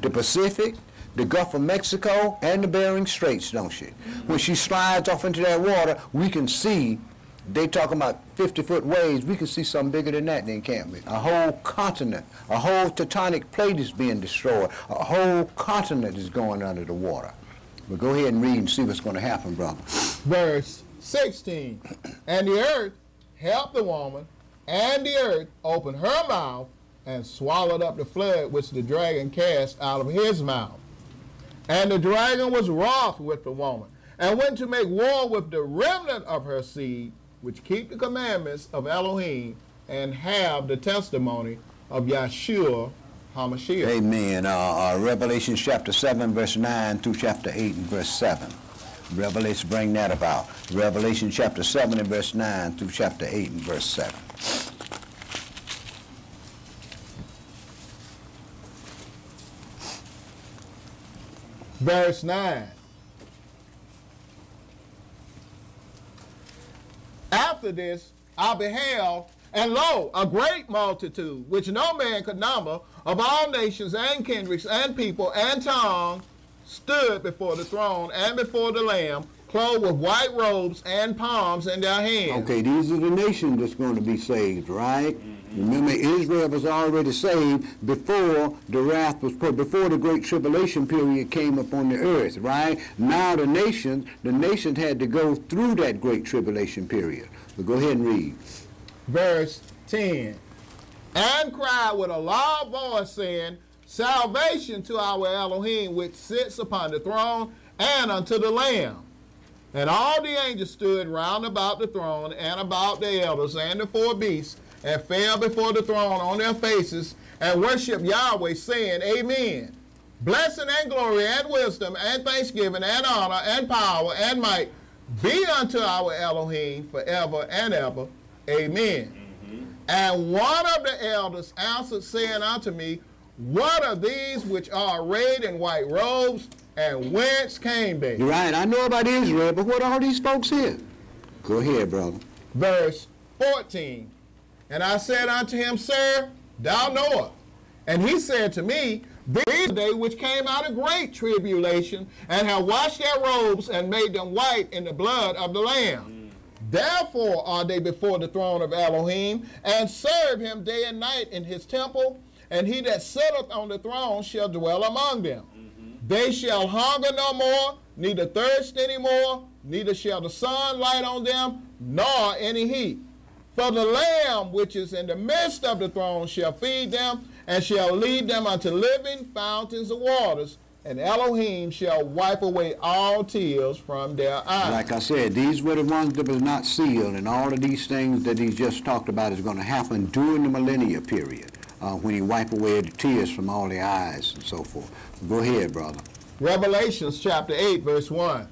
the Pacific, the Gulf of Mexico, and the Bering Straits, don't she? When she slides off into that water, we can see, they talking about 50-foot waves, we can see something bigger than that then, can't we? A whole continent, a whole tectonic plate is being destroyed. A whole continent is going under the water. But go ahead and read and see what's going to happen, brother. Verse 16. And the earth helped the woman, and the earth opened her mouth and swallowed up the flood which the dragon cast out of his mouth. And the dragon was wroth with the woman, and went to make war with the remnant of her seed, which keep the commandments of Elohim and have the testimony of Yahshua HaMashiach. Amen. Revelation chapter 7, verse 9 through chapter 8 and verse 7. Revelation, bring that about. Revelation chapter 7 and verse 9 through chapter 8 and verse 7. Verse 9. After this I beheld, and lo, a great multitude, which no man could number, of all nations and kindreds and people and tongues, stood before the throne and before the Lamb, clothed with white robes and palms in their hands. Okay, these are the nations that's going to be saved, right? Remember, Israel was already saved before the wrath was put, before the Great Tribulation period came upon the earth, right? Now the nations had to go through that Great Tribulation period. So go ahead and read. Verse 10. And cried with a loud voice, saying, Salvation to our Elohim, which sits upon the throne, and unto the Lamb. And all the angels stood round about the throne and about the elders and the four beasts, and fell before the throne on their faces, and worshiped Yahweh, saying, Amen. Blessing and glory and wisdom and thanksgiving and honor and power and might be unto our Elohim forever and ever. Amen. And one of the elders answered, saying unto me, What are these which are arrayed in white robes, and whence came they? You're right. I know about Israel, but what are all these folks here? Go ahead, brother. Verse 14. And I said unto him, Sir, thou knowest. And he said to me, These are they which came out of great tribulation, and have washed their robes, and made them white in the blood of the Lamb. Therefore are they before the throne of Elohim, and serve him day and night in his temple, and he that sitteth on the throne shall dwell among them. They shall hunger no more, neither thirst any more, neither shall the sun light on them, nor any heat. For the Lamb which is in the midst of the throne shall feed them, and shall lead them unto living fountains of waters, and Elohim shall wipe away all tears from their eyes. Like I said, these were the ones that was not sealed, and all of these things that he just talked about is going to happen during the millennial period, when he wipe away the tears from all the eyes and so forth. Go ahead, brother. Revelations chapter 8, verse 1.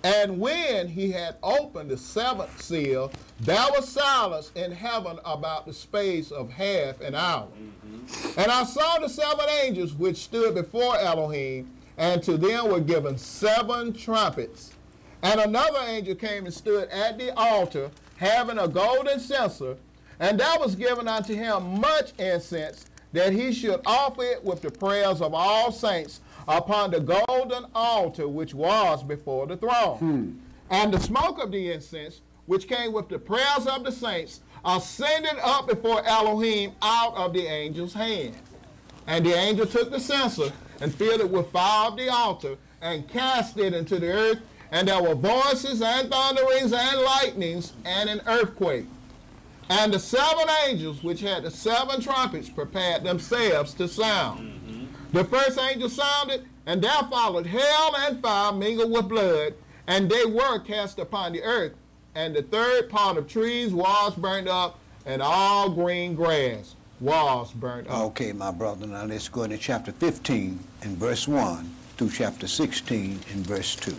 And when he had opened the seventh seal, there was silence in heaven about the space of half an hour. And I saw the seven angels which stood before Elohim, and to them were given 7 trumpets. And another angel came and stood at the altar, having a golden censer, and there was given unto him much incense, that he should offer it with the prayers of all saints upon the golden altar which was before the throne. And the smoke of the incense, which came with the prayers of the saints, ascended up before Elohim out of the angel's hand. And the angel took the censer and filled it with fire of the altar, and cast it into the earth, and there were voices and thunderings and lightnings and an earthquake. And the 7 angels which had the 7 trumpets prepared themselves to sound. The first angel sounded, and there followed hell and fire mingled with blood, and they were cast upon the earth. And the third part of trees was burnt up, and all green grass was burnt up. Okay, my brother, now let's go into chapter 15 and verse 1 through chapter 16 and verse 2.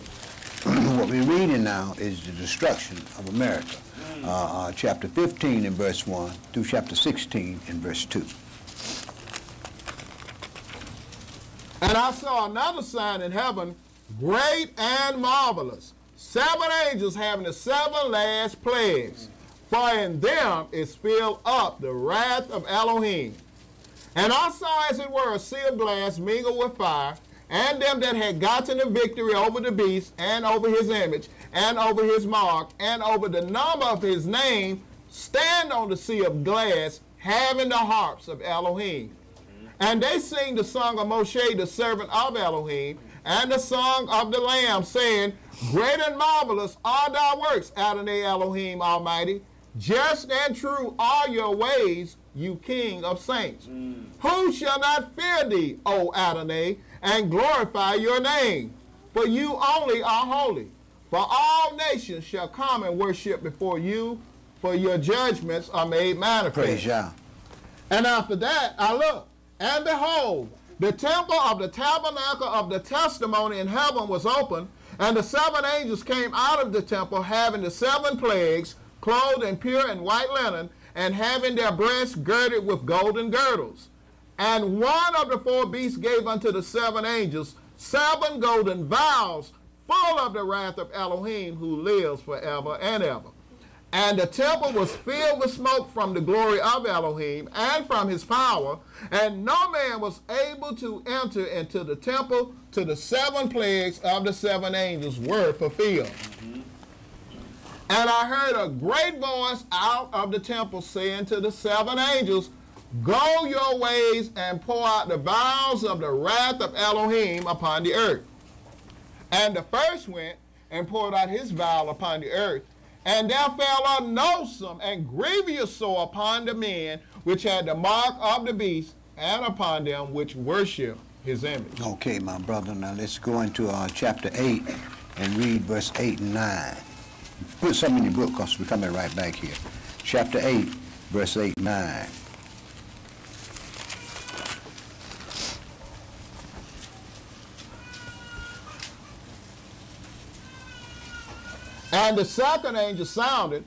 What we're reading now is the destruction of America. Chapter 15 and verse 1 through chapter 16 and verse 2. And I saw another sign in heaven, great and marvelous, 7 angels having the 7 last plagues, for in them is filled up the wrath of Elohim. And I saw, as it were, a sea of glass mingled with fire, and them that had gotten the victory over the beast, and over his image, and over his mark, and over the number of his name, stand on the sea of glass, having the harps of Elohim. And they sing the song of Moshe, the servant of Elohim, and the song of the Lamb, saying, Great and marvelous are thy works, Adonai Elohim Almighty. Just and true are your ways, you King of saints. Who shall not fear thee, O Adonai, and glorify your name? For you only are holy. For all nations shall come and worship before you, for your judgments are made manifest. Praise Yah. And after that I looked, and behold, the temple of the tabernacle of the testimony in heaven was open, and the 7 angels came out of the temple, having the 7 plagues, clothed in pure and white linen, and having their breasts girded with golden girdles. And one of the 4 beasts gave unto the 7 angels 7 golden vials, full of the wrath of Elohim, who lives forever and ever. And the temple was filled with smoke from the glory of Elohim and from his power, and no man was able to enter into the temple till the 7 plagues of the 7 angels were fulfilled. And I heard a great voice out of the temple saying to the 7 angels, Go your ways and pour out the vials of the wrath of Elohim upon the earth. And the first went and poured out his vial upon the earth, and there fell a noisome and grievous sore upon the men which had the mark of the beast, and upon them which worship his image. Okay, my brother, now let's go into chapter 8 and read verse 8 and 9. Put some in your book because we're coming right back here. Chapter 8, verse 8 and 9. And the second angel sounded,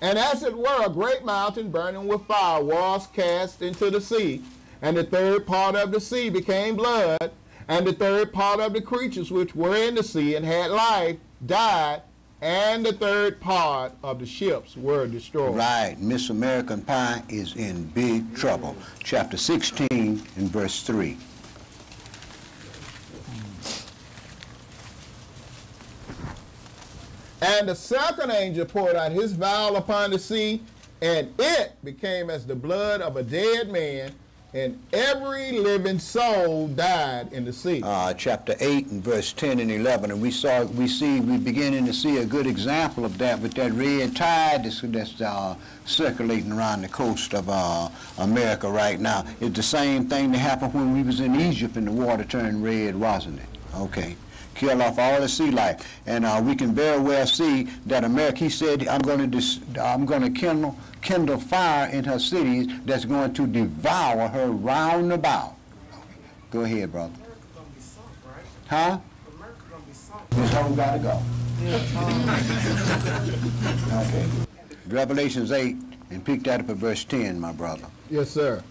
and as it were a great mountain burning with fire was cast into the sea, and the third part of the sea became blood, and the third part of the creatures which were in the sea and had life died, and the third part of the ships were destroyed. Right. Miss American Pie is in big trouble. Chapter 16 and verse 3. And the second angel poured out his vial upon the sea, and it became as the blood of a dead man, and every living soul died in the sea. Chapter 8 and verse 10 and 11, and we're beginning to see a good example of that with that red tide that's circulating around the coast of America right now. It's the same thing that happened when we was in Egypt and the water turned red, wasn't it? Okay. Kill off all the sea life, and we can very well see that America. He said, "I'm going to kindle fire in her cities that's going to devour her round about." Go ahead, brother. America gonna be sunk, right? Huh? America gonna be sunk. This whole got to go. Okay. Revelations 8, and pick that up at verse 10, my brother. Yes, sir.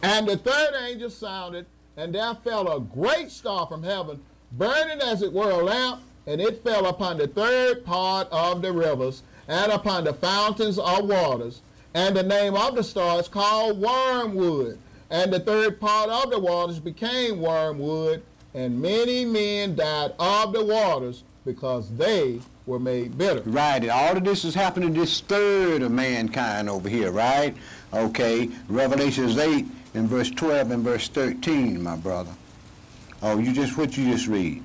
And the third angel sounded, and there fell a great star from heaven, burning as it were a lamp, and it fell upon the third part of the rivers, and upon the fountains of waters. And the name of the star is called Wormwood. And the third part of the waters became wormwood, and many men died of the waters, because they were made bitter. Right, all of this is happening to this third of mankind over here, right? Okay, Revelations 8 and verse 12 and verse 13, my brother. Oh, what you just read?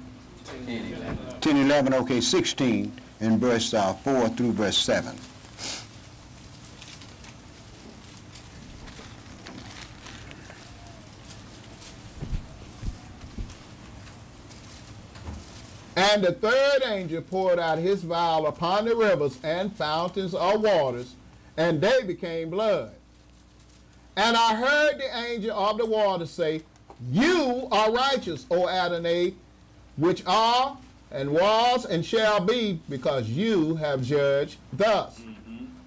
10, 11, okay, 16 and verse 4 through verse 7. And the third angel poured out his vial upon the rivers and fountains of waters, and they became blood. And I heard the angel of the waters say, "You are righteous, O Adonai, which are and was and shall be, because you have judged thus.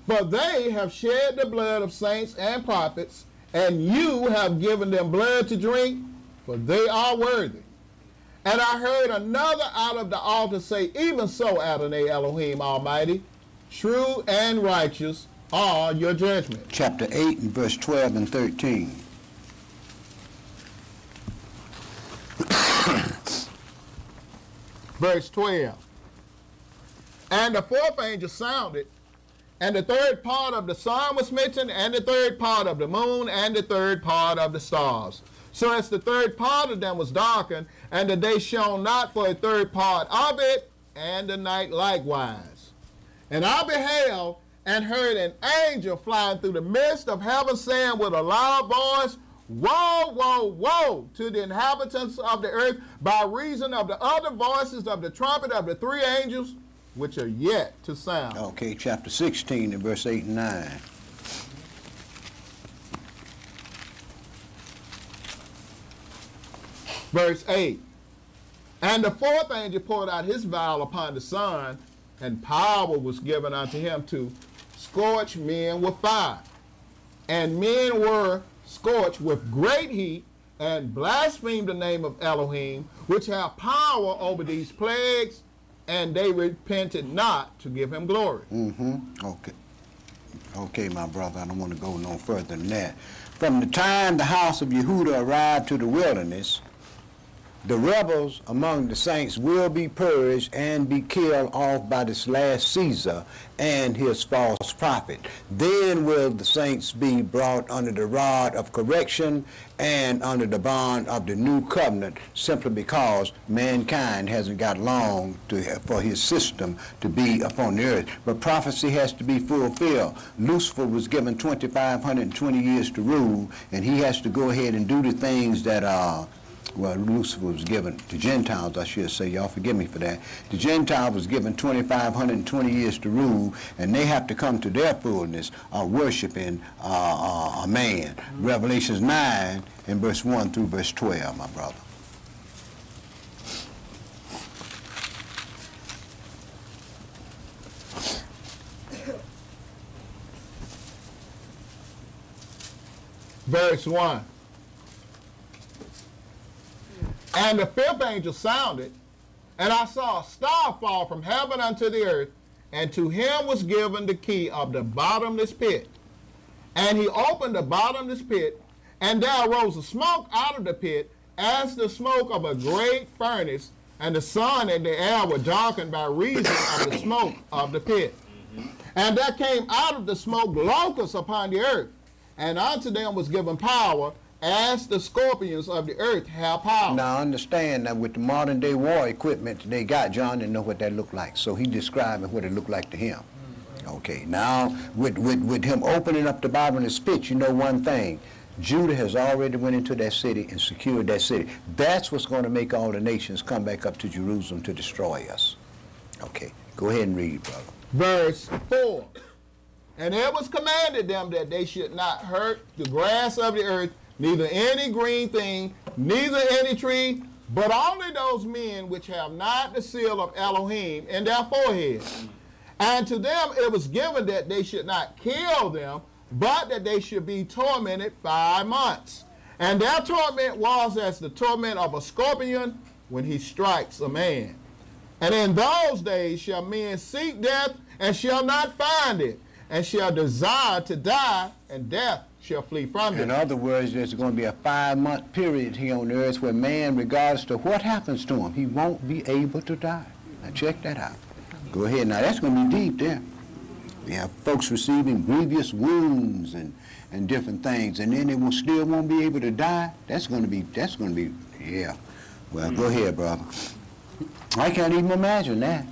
For they have shed the blood of saints and prophets, and you have given them blood to drink, for they are worthy." And I heard another out of the altar say, "Even so, Adonai Elohim Almighty, true and righteous are your judgments." Chapter 8 and verse 12 and 13. Verse 12. And the fourth angel sounded, and the third part of the sun was smitten, and the third part of the moon, and the third part of the stars. So as the third part of them was darkened, and the day shone not for a third part of it, and the night likewise. And I beheld and heard an angel flying through the midst of heaven, saying with a loud voice, "Woe, woe, woe to the inhabitants of the earth, by reason of the other voices of the trumpet of the three angels, which are yet to sound." Okay, chapter 16 and verse 8 and 9. Verse 8. And the fourth angel poured out his vial upon the sun, and power was given unto him to scorch men with fire. And men were scorched with great heat, and blasphemed the name of Elohim, which have power over these plagues, and they repented not to give him glory. Okay. Okay, my brother, I don't want to go no further than that. From the time the house of Yehuda arrived to the wilderness, the rebels among the saints will be purged and be killed off by this last Caesar and his false prophet. Then will the saints be brought under the rod of correction and under the bond of the new covenant, simply because mankind hasn't got long for his system to be upon the earth. But prophecy has to be fulfilled. Lucifer was given 2,520 years to rule, and he has to go ahead and do the things that well, Lucifer was given to Gentiles, I should say. Y'all forgive me for that. The Gentiles was given 2,520 years to rule, and they have to come to their fullness of worshiping a man. Revelations 9 and verse 1 through verse 12, my brother. Verse 1. And the fifth angel sounded, and I saw a star fall from heaven unto the earth, and to him was given the key of the bottomless pit. And he opened the bottomless pit, and there arose a smoke out of the pit, as the smoke of a great furnace, and the sun and the air were darkened by reason of the smoke of the pit. And there came out of the smoke locusts upon the earth, and unto them was given power, as the scorpions of the earth have power. Now understand that with the modern day war equipment they got, John didn't know what that looked like. So he describing what it looked like to him. Okay, now with him opening up the bottomless pit, you know one thing. Judah has already went into that city and secured that city. That's what's going to make all the nations come back up to Jerusalem to destroy us. Okay, go ahead and read, brother. Verse 4. And it was commanded them that they should not hurt the grass of the earth, neither any green thing, neither any tree, but only those men which have not the seal of Elohim in their foreheads. And to them it was given that they should not kill them, but that they should be tormented 5 months. And their torment was as the torment of a scorpion when he strikes a man. And in those days shall men seek death, and shall not find it, and shall desire to die, and death shall flee from them. In other words, there's going to be a 5-month period here on the earth where man, regardless to what happens to him, he won't be able to die. Now check that out. Go ahead. Now that's going to be deep there. We have folks receiving grievous wounds and different things, and then they will still won't be able to die. That's going to be, yeah. Well, go ahead, brother. I can't even imagine that.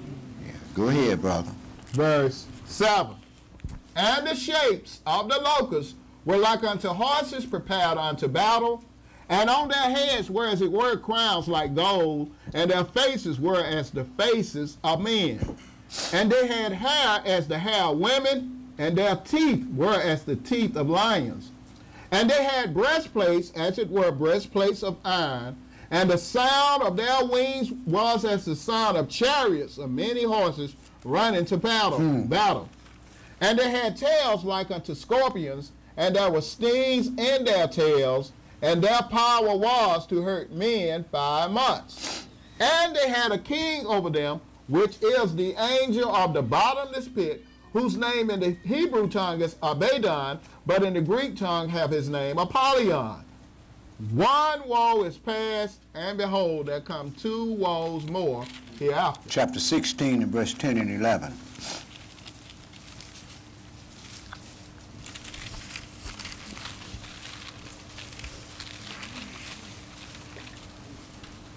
Yeah. Go ahead, brother. Verse 7. And the shapes of the locusts were like unto horses prepared unto battle, and on their heads were as it were crowns like gold, and their faces were as the faces of men. And they had hair as the hair of women, and their teeth were as the teeth of lions. And they had breastplates as it were breastplates of iron, and the sound of their wings was as the sound of chariots of many horses running to battle. And they had tails like unto scorpions, and there were stings in their tails, and their power was to hurt men 5 months. And they had a king over them, which is the angel of the bottomless pit, whose name in the Hebrew tongue is Abaddon, but in the Greek tongue have his name Apollyon. One woe is past, and behold, there come 2 woes more hereafter. Chapter 16 and verse 10 and 11.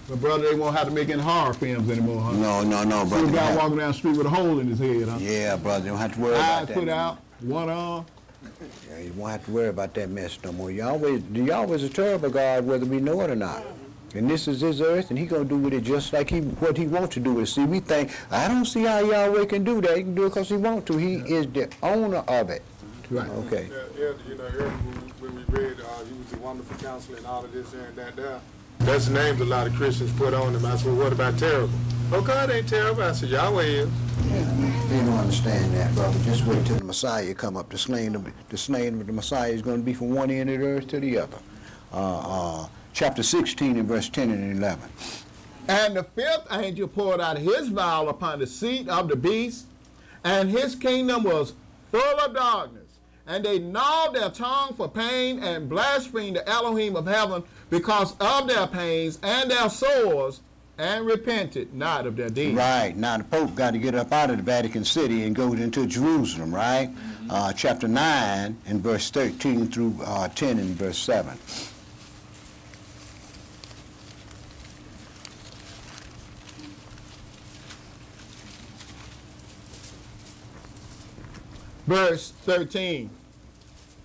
But brother, they won't have to make any horror films anymore, huh? No, See brother. a guy walking down the street with a hole in his head, huh? Yeah, brother, you don't have to worry about Eyes that. put out, one arm. Yeah, you won't have to worry about that mess no more. Yahweh is a terrible God, whether we know it or not. And this is his earth, and he's going to do with it just like what he wants to do with it. See, we think, I don't see how Yahweh can do that. He can do it because he wants to. He is the owner of it. Right. Okay. Yeah, you know, earlier when we read, he was a wonderful counselor and all of this and that there. That's the names a lot of Christians put on him. I said, well, what about terrible? Oh, God ain't terrible. I said, Yahweh is. They don't understand that, brother. Just wait till the Messiah come up. The slaying of the Messiah is going to be from one end of the earth to the other. Chapter 16 and verse 10 and 11. And the 5th angel poured out his vial upon the seat of the beast, and his kingdom was full of darkness. And they gnawed their tongue for pain and blasphemed the Elohim of heaven because of their pains and their sores, and repented not of their deeds. Right. Now the Pope got to get up out of the Vatican City and go into Jerusalem, right? Chapter 9 and verse 13 through 10 and verse 7. Verse 13.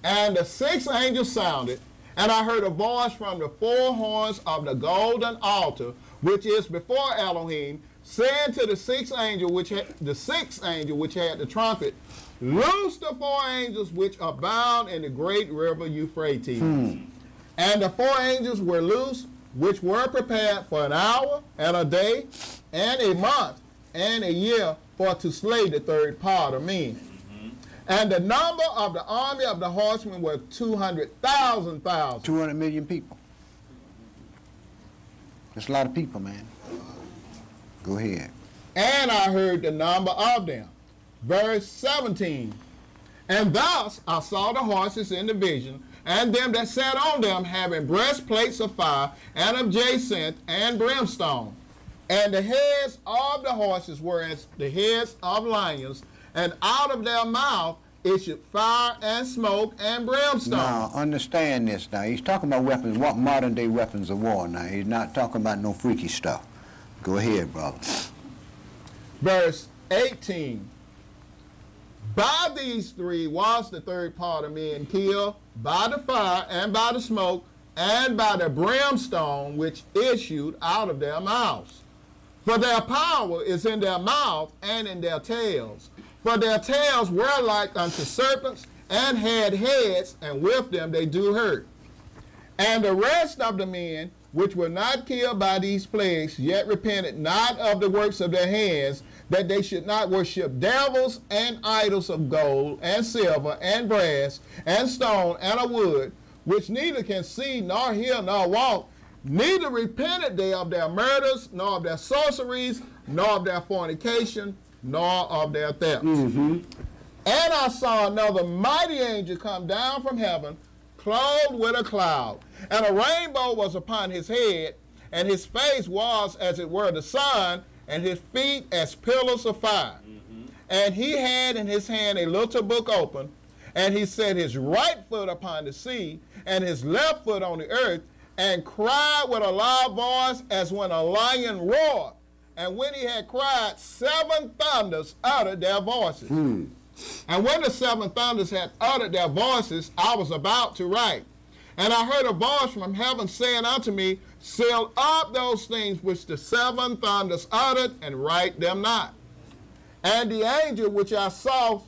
And the 6th angel sounded, And I heard a voice from the four horns of the golden altar, which is before Elohim, saying to the sixth angel which had the trumpet, loose the four angels which are bound in the great river Euphrates. And the four angels were loose, which were prepared for an hour and a day and a month and a year for to slay the third part of men. And the number of the army of the horsemen were 200,000. 200 million people. That's a lot of people, man. Go ahead. And I heard the number of them. Verse 17. And thus I saw the horses in the vision, and them that sat on them having breastplates of fire, and of jacinth and brimstone. And the heads of the horses were as the heads of lions, and out of their mouth issued fire and smoke and brimstone. Now, understand this now. He's talking about weapons, what modern day weapons of war now. He's not talking about no freaky stuff. Go ahead, brother. Verse 18. By these three was the third part of men killed, by the fire and by the smoke and by the brimstone which issued out of their mouths. For their power is in their mouth and in their tails. For their tails were like unto serpents, and had heads, and with them they do hurt. And the rest of the men which were not killed by these plagues, yet repented not of the works of their hands, that they should not worship devils and idols of gold and silver and brass and stone and of wood, which neither can see nor hear nor walk, neither repented they of their murders, nor of their sorceries, nor of their fornication, nor of their thefts. And I saw another mighty angel come down from heaven, clothed with a cloud, and a rainbow was upon his head, and his face was as it were the sun, and his feet as pillars of fire. And he had in his hand a little book open, and he set his right foot upon the sea, and his left foot on the earth, and cried with a loud voice as when a lion roared. And when he had cried, 7 thunders uttered their voices. And when the 7 thunders had uttered their voices, I was about to write. And I heard a voice from heaven saying unto me, seal up those things which the 7 thunders uttered, and write them not. And the angel which I saw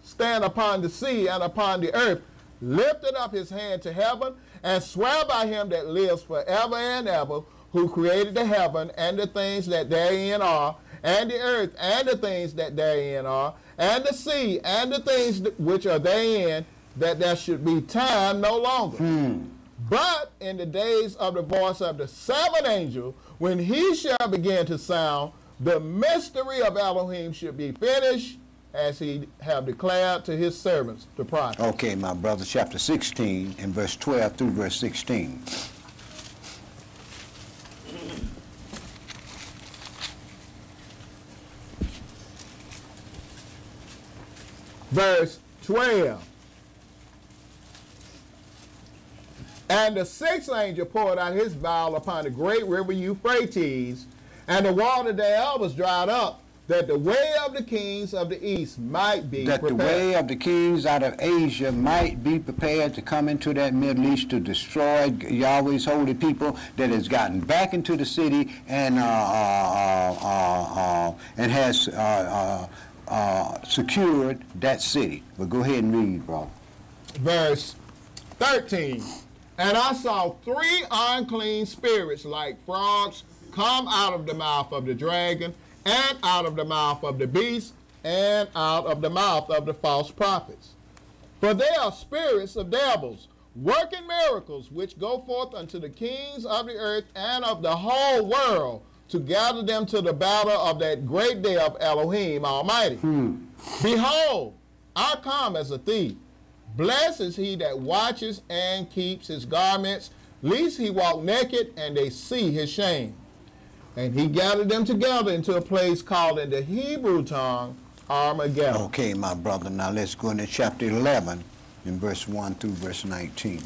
stand upon the sea and upon the earth lifted up his hand to heaven, and sware by him that lives forever and ever, who created the heaven and the things that therein are, and the earth and the things that therein are, and the sea and the things which are therein, that there should be time no longer. But in the days of the voice of the 7th angel, when he shall begin to sound, the mystery of Elohim should be finished, as he have declared to his servants, the prophets. Okay, my brother, chapter 16 and verse 12 through verse 16. Verse 12. And the 6th angel poured out his vial upon the great river Euphrates, and the water thereof was dried up, that the way of the kings of the east might be prepared. The way of the kings out of Asia might be prepared to come into that Middle East to destroy Yahweh's holy people that has gotten back into the city and has secured that city. But go ahead and read, bro. Verse 13. And I saw 3 unclean spirits like frogs come out of the mouth of the dragon, and out of the mouth of the beast, and out of the mouth of the false prophets. For they are spirits of devils, working miracles, which go forth unto the kings of the earth and of the whole world, to gather them to the battle of that great day of Elohim Almighty. Behold, I come as a thief. Blessed is he that watches and keeps his garments, lest he walk naked and they see his shame. And he gathered them together into a place called in the Hebrew tongue Armageddon. Okay, my brother, now let's go into chapter 11 in verse 1 through verse 19.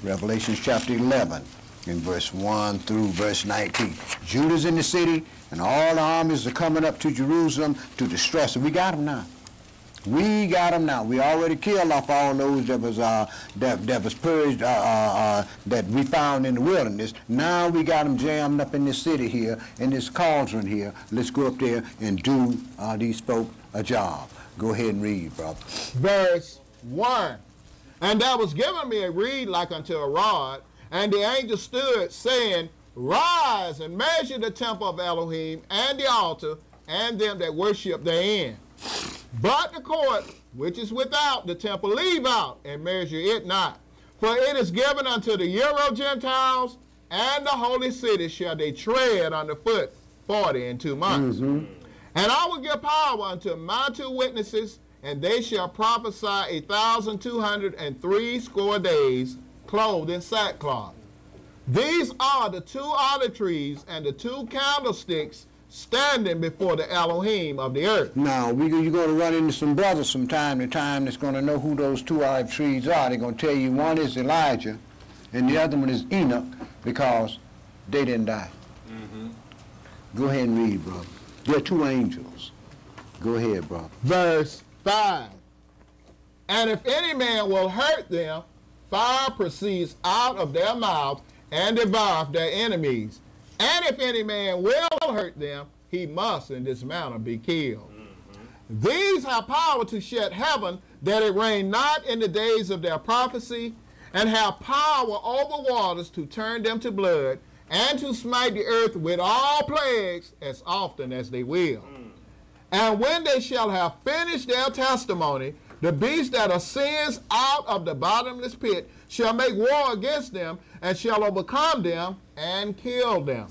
Revelation chapter 11 in verse 1 through verse 19. Judah's in the city, and all the armies are coming up to Jerusalem to destroy. So we got them now. We got them now. We already killed off all those that was purged, that we found in the wilderness. Now we got them jammed up in this city here, in this cauldron here. Let's go up there and do these folk a job. Go ahead and read, brother. Verse 1. And there was given me a reed like unto a rod, and the angel stood, saying, Rise and measure the temple of Elohim, and the altar, and them that worship therein. But the court which is without the temple leave out, and measure it not. For it is given unto the Euro Gentiles, and the holy city shall they tread underfoot 42 months. And I will give power unto my 2 witnesses, and they shall prophesy 1,260 days, clothed in sackcloth. These are the 2 olive trees and the 2 candlesticks standing before the Elohim of the earth. Now, you're going to run into some brothers from time to time that's going to know who those 2 olive trees are. They're going to tell you one is Elijah and the other one is Enoch, because they didn't die. Go ahead and read, brother. They're 2 angels. Go ahead, brother. Verse 5. And if any man will hurt them, fire proceeds out of their mouth and devoureth their enemies. And if any man will hurt them, he must in this manner be killed. These have power to shut heaven, that it rain not in the days of their prophecy, and have power over waters to turn them to blood, and to smite the earth with all plagues as often as they will. And when they shall have finished their testimony, the beast that ascends out of the bottomless pit shall make war against them, and shall overcome them and kill them.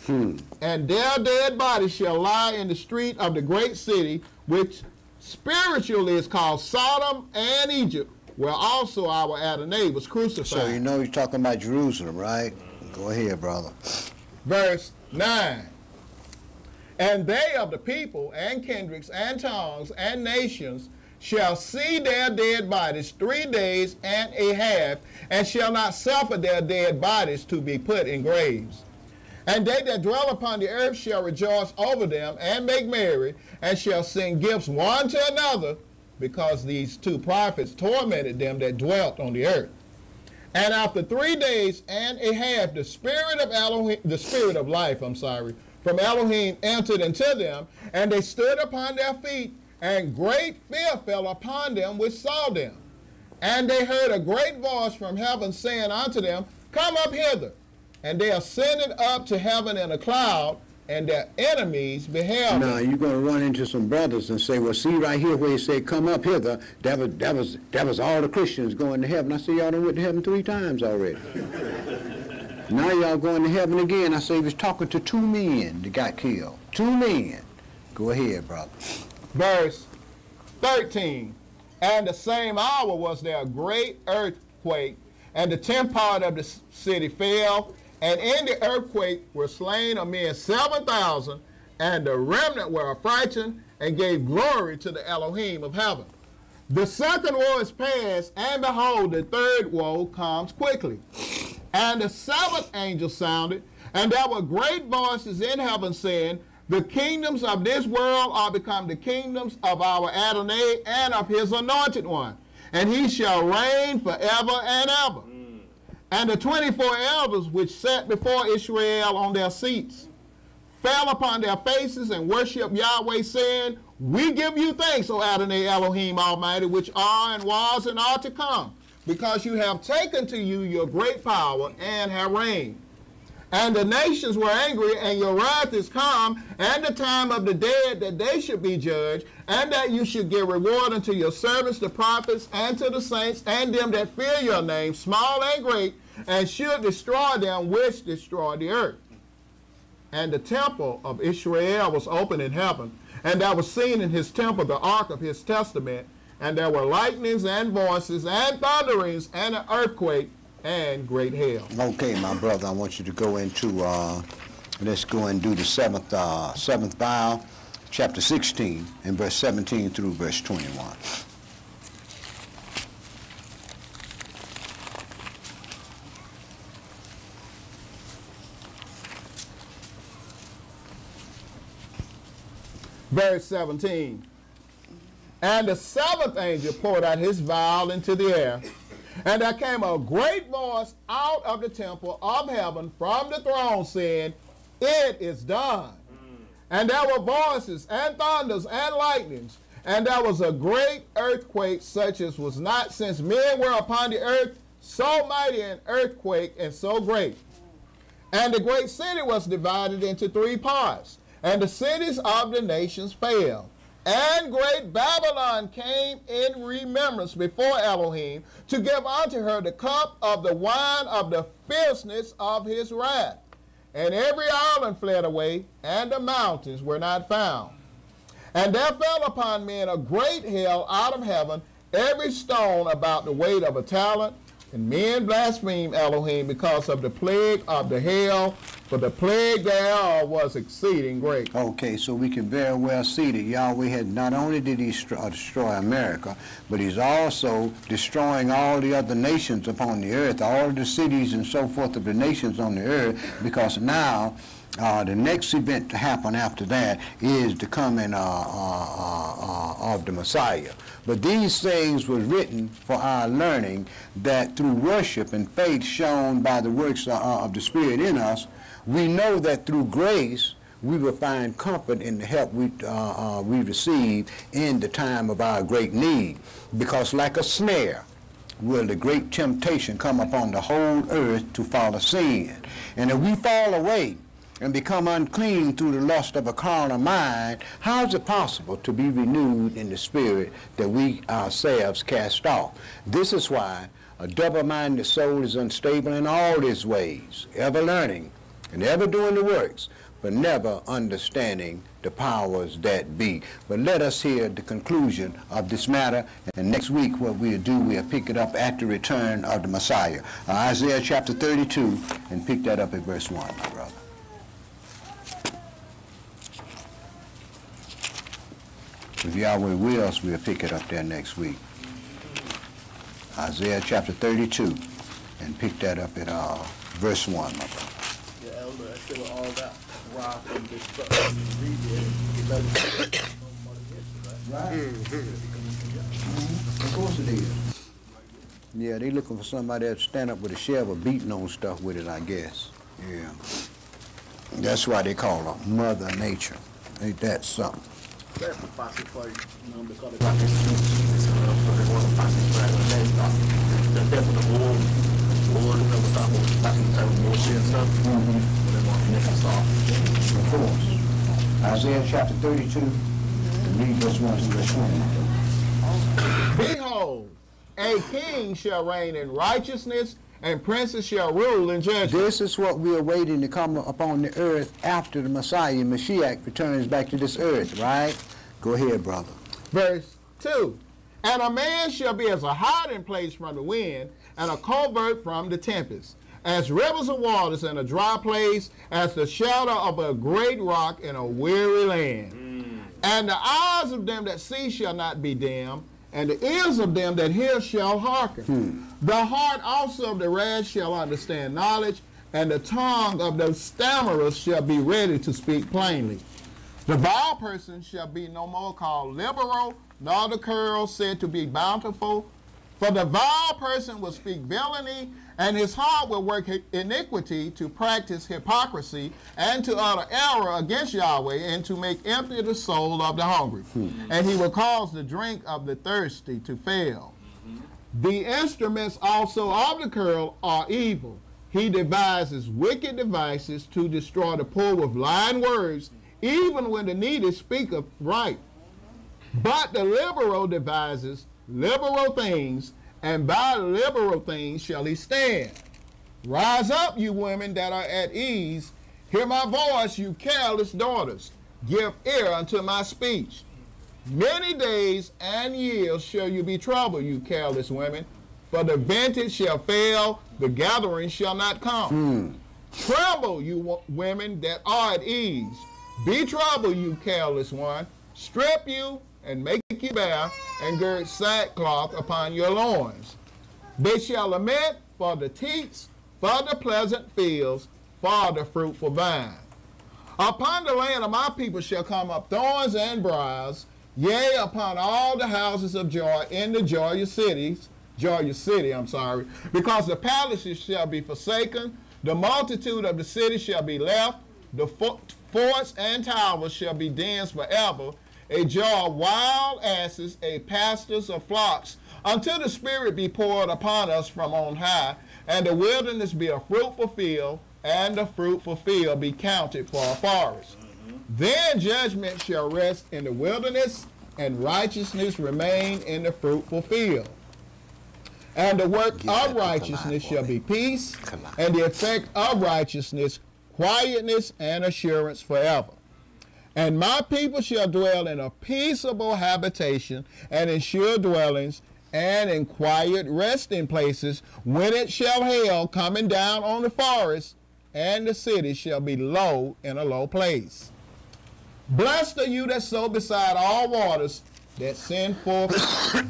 And their dead bodies shall lie in the street of the great city, which spiritually is called Sodom and Egypt, where also our Adonai was crucified. So you know he's talking about Jerusalem, right? Go ahead, brother. Verse 9. And they of the people and kindreds and tongues and nations shall see their dead bodies 3 days and a half, and shall not suffer their dead bodies to be put in graves. And they that dwell upon the earth shall rejoice over them, and make merry, and shall sing gifts one to another, because these 2 prophets tormented them that dwelt on the earth. And after 3 days and a half, the spirit of Elohim, the spirit of life, from Elohim entered into them, and they stood upon their feet, and great fear fell upon them which saw them. And they heard a great voice from heaven saying unto them, Come up hither. And they ascended up to heaven in a cloud, and their enemies beheld Now them. you're going to run into some brothers and say, well, see right here where he said, come up hither, that was all the Christians going to heaven. I say, y'all done went to heaven 3 times already. Now y'all going to heaven again. I say, he was talking to 2 men that got killed. 2 men. Go ahead, brother. Verse 13. And the same hour was there a great earthquake, and the 10th part of the city fell, and in the earthquake were slain of men 7,000, and the remnant were affrighted, and gave glory to the Elohim of heaven. The second woe is past, and behold, the third woe comes quickly. And the 7th angel sounded, and there were great voices in heaven saying, The kingdoms of this world are become the kingdoms of our Adonai and of his anointed one, and he shall reign forever and ever. And the 24 elders which sat before Israel on their seats fell upon their faces and worshiped Yahweh, saying, We give you thanks, O Adonai Elohim Almighty, which are and was and are to come, because you have taken to you your great power and have reigned. And the nations were angry, and your wrath is come, and the time of the dead that they should be judged, and that you should give reward unto your servants, the prophets, and to the saints, and them that fear your name, small and great, and should destroy them which destroy the earth. And the temple of Israel was open in heaven, and there was seen in his temple the ark of his testament, and there were lightnings and voices and thunderings and an earthquake and great hail. Okay, my brother, I want you to go into, let's go and do the seventh vial, chapter 16, and verse 17 through verse 21. Verse 17. And the seventh angel poured out his vial into the air, and there came a great voice out of the temple of heaven from the throne saying, "It is done." And there were voices and thunders and lightnings, and there was a great earthquake such as was not since men were upon the earth, so mighty an earthquake and so great. And the great city was divided into three parts, and the cities of the nations fell. And great Babylon came in remembrance before Elohim to give unto her the cup of the wine of the fierceness of his wrath. And every island fled away, and the mountains were not found. And there fell upon men a great hail out of heaven, every stone about the weight of a talent. And men blasphemed Elohim because of the plague of the hail, for the plague thereof was exceeding great. Okay, so we can very well see that Yahweh had not only did he destroy America, but he's also destroying all the other nations upon the earth, all of the cities and so forth of the nations on the earth, because now the next event to happen after that is the coming of the Messiah. But these things were written for our learning, that through worship and faith shown by the works of the Spirit in us, we know that through grace we will find comfort in the help we receive in the time of our great need. Because like a snare will the great temptation come upon the whole earth to follow sin. And if we fall away and become unclean through the lust of a carnal mind, how is it possible to be renewed in the spirit that we ourselves cast off? This is why a double-minded soul is unstable in all his ways, ever learning and ever doing the works, but never understanding the powers that be. But let us hear the conclusion of this matter, and next week what we'll do, we'll pick it up at the return of the Messiah. Isaiah chapter 32, and pick that up at verse 1, my brother. If Yahweh wills, we'll pick it up there next week. Isaiah chapter 32, and pick that up at verse 1, my brother. Yeah, Elder, I feel all that wrath and destruction you read there, it doesn't Right. Of course it is. Yeah, they looking for somebody that stand up with a shovel beating on stuff with it, I guess. Yeah. That's why they call her Mother Nature. Ain't that something? That's the faucet for you, because they got this so they want to faucet for that, and then that's for the oil, you know, the top of back in the time of Moshe and stuff, they want to make it soft. Of course. Isaiah chapter 32, read verse 1 to verse 20. Behold, a king shall reign in righteousness, and princes shall rule in judgment. This is what we are waiting to come upon the earth after the Messiah, Mashiach, returns back to this earth, right? Go ahead, brother. Verse 2, and a man shall be as a hiding place from the wind, and a covert from the tempest, as rivers of waters in a dry place, as the shadow of a great rock in a weary land. And the eyes of them that see shall not be dim, and the ears of them that hear shall hearken. The heart also of the rash shall understand knowledge, and the tongue of the stammerers shall be ready to speak plainly. The vile person shall be no more called liberal, nor the curl said to be bountiful. For the vile person will speak villainy, and his heart will work iniquity to practice hypocrisy, and to utter error against Yahweh, and to make empty the soul of the hungry. And he will cause the drink of the thirsty to fail. The instruments also of the curl are evil. He devises wicked devices to destroy the poor with lying words, even when the needy speaketh right. But the liberal devises liberal things, and by liberal things shall he stand. Rise up, you women that are at ease. Hear my voice, you careless daughters. Give ear unto my speech. Many days and years shall you be troubled, you careless women, for the vintage shall fail, the gathering shall not come. Tremble, you women that are at ease. Be troubled, you careless one. Strip you and make you bare, and gird sackcloth upon your loins. They shall lament for the teats, for the pleasant fields, for the fruitful vine. Upon the land of my people shall come up thorns and briars, yea, upon all the houses of joy in the joyous city, because the palaces shall be forsaken, the multitude of the city shall be left, the forts and towers shall be dens forever, a jar of wild asses, a pastors of flocks, until the Spirit be poured upon us from on high, and the wilderness be a fruitful field, and the fruitful field be counted for a forest. Then judgment shall rest in the wilderness, and righteousness remain in the fruitful field. And the work of righteousness shall be peace, and the effect of righteousness, quietness and assurance forever. And my people shall dwell in a peaceable habitation, and in sure dwellings, and in quiet resting places, when it shall hail coming down on the forest, and the city shall be low in a low place. Blessed are you that sow beside all waters, that send forth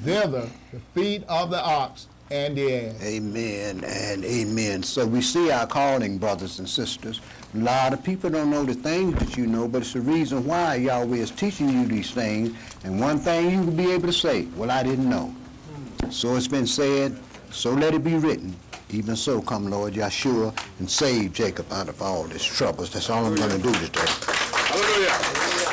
thither the feet of the ox and the ass. Amen and amen. So we see our calling, brothers and sisters. A lot of people don't know the things that you know, but it's the reason why Yahweh is teaching you these things. And one thing you will be able to say, well, I didn't know. So it's been said, so let it be written. Even so, come Lord Yahshua and save Jacob out of all his troubles. That's all I'm going to do today. Hallelujah.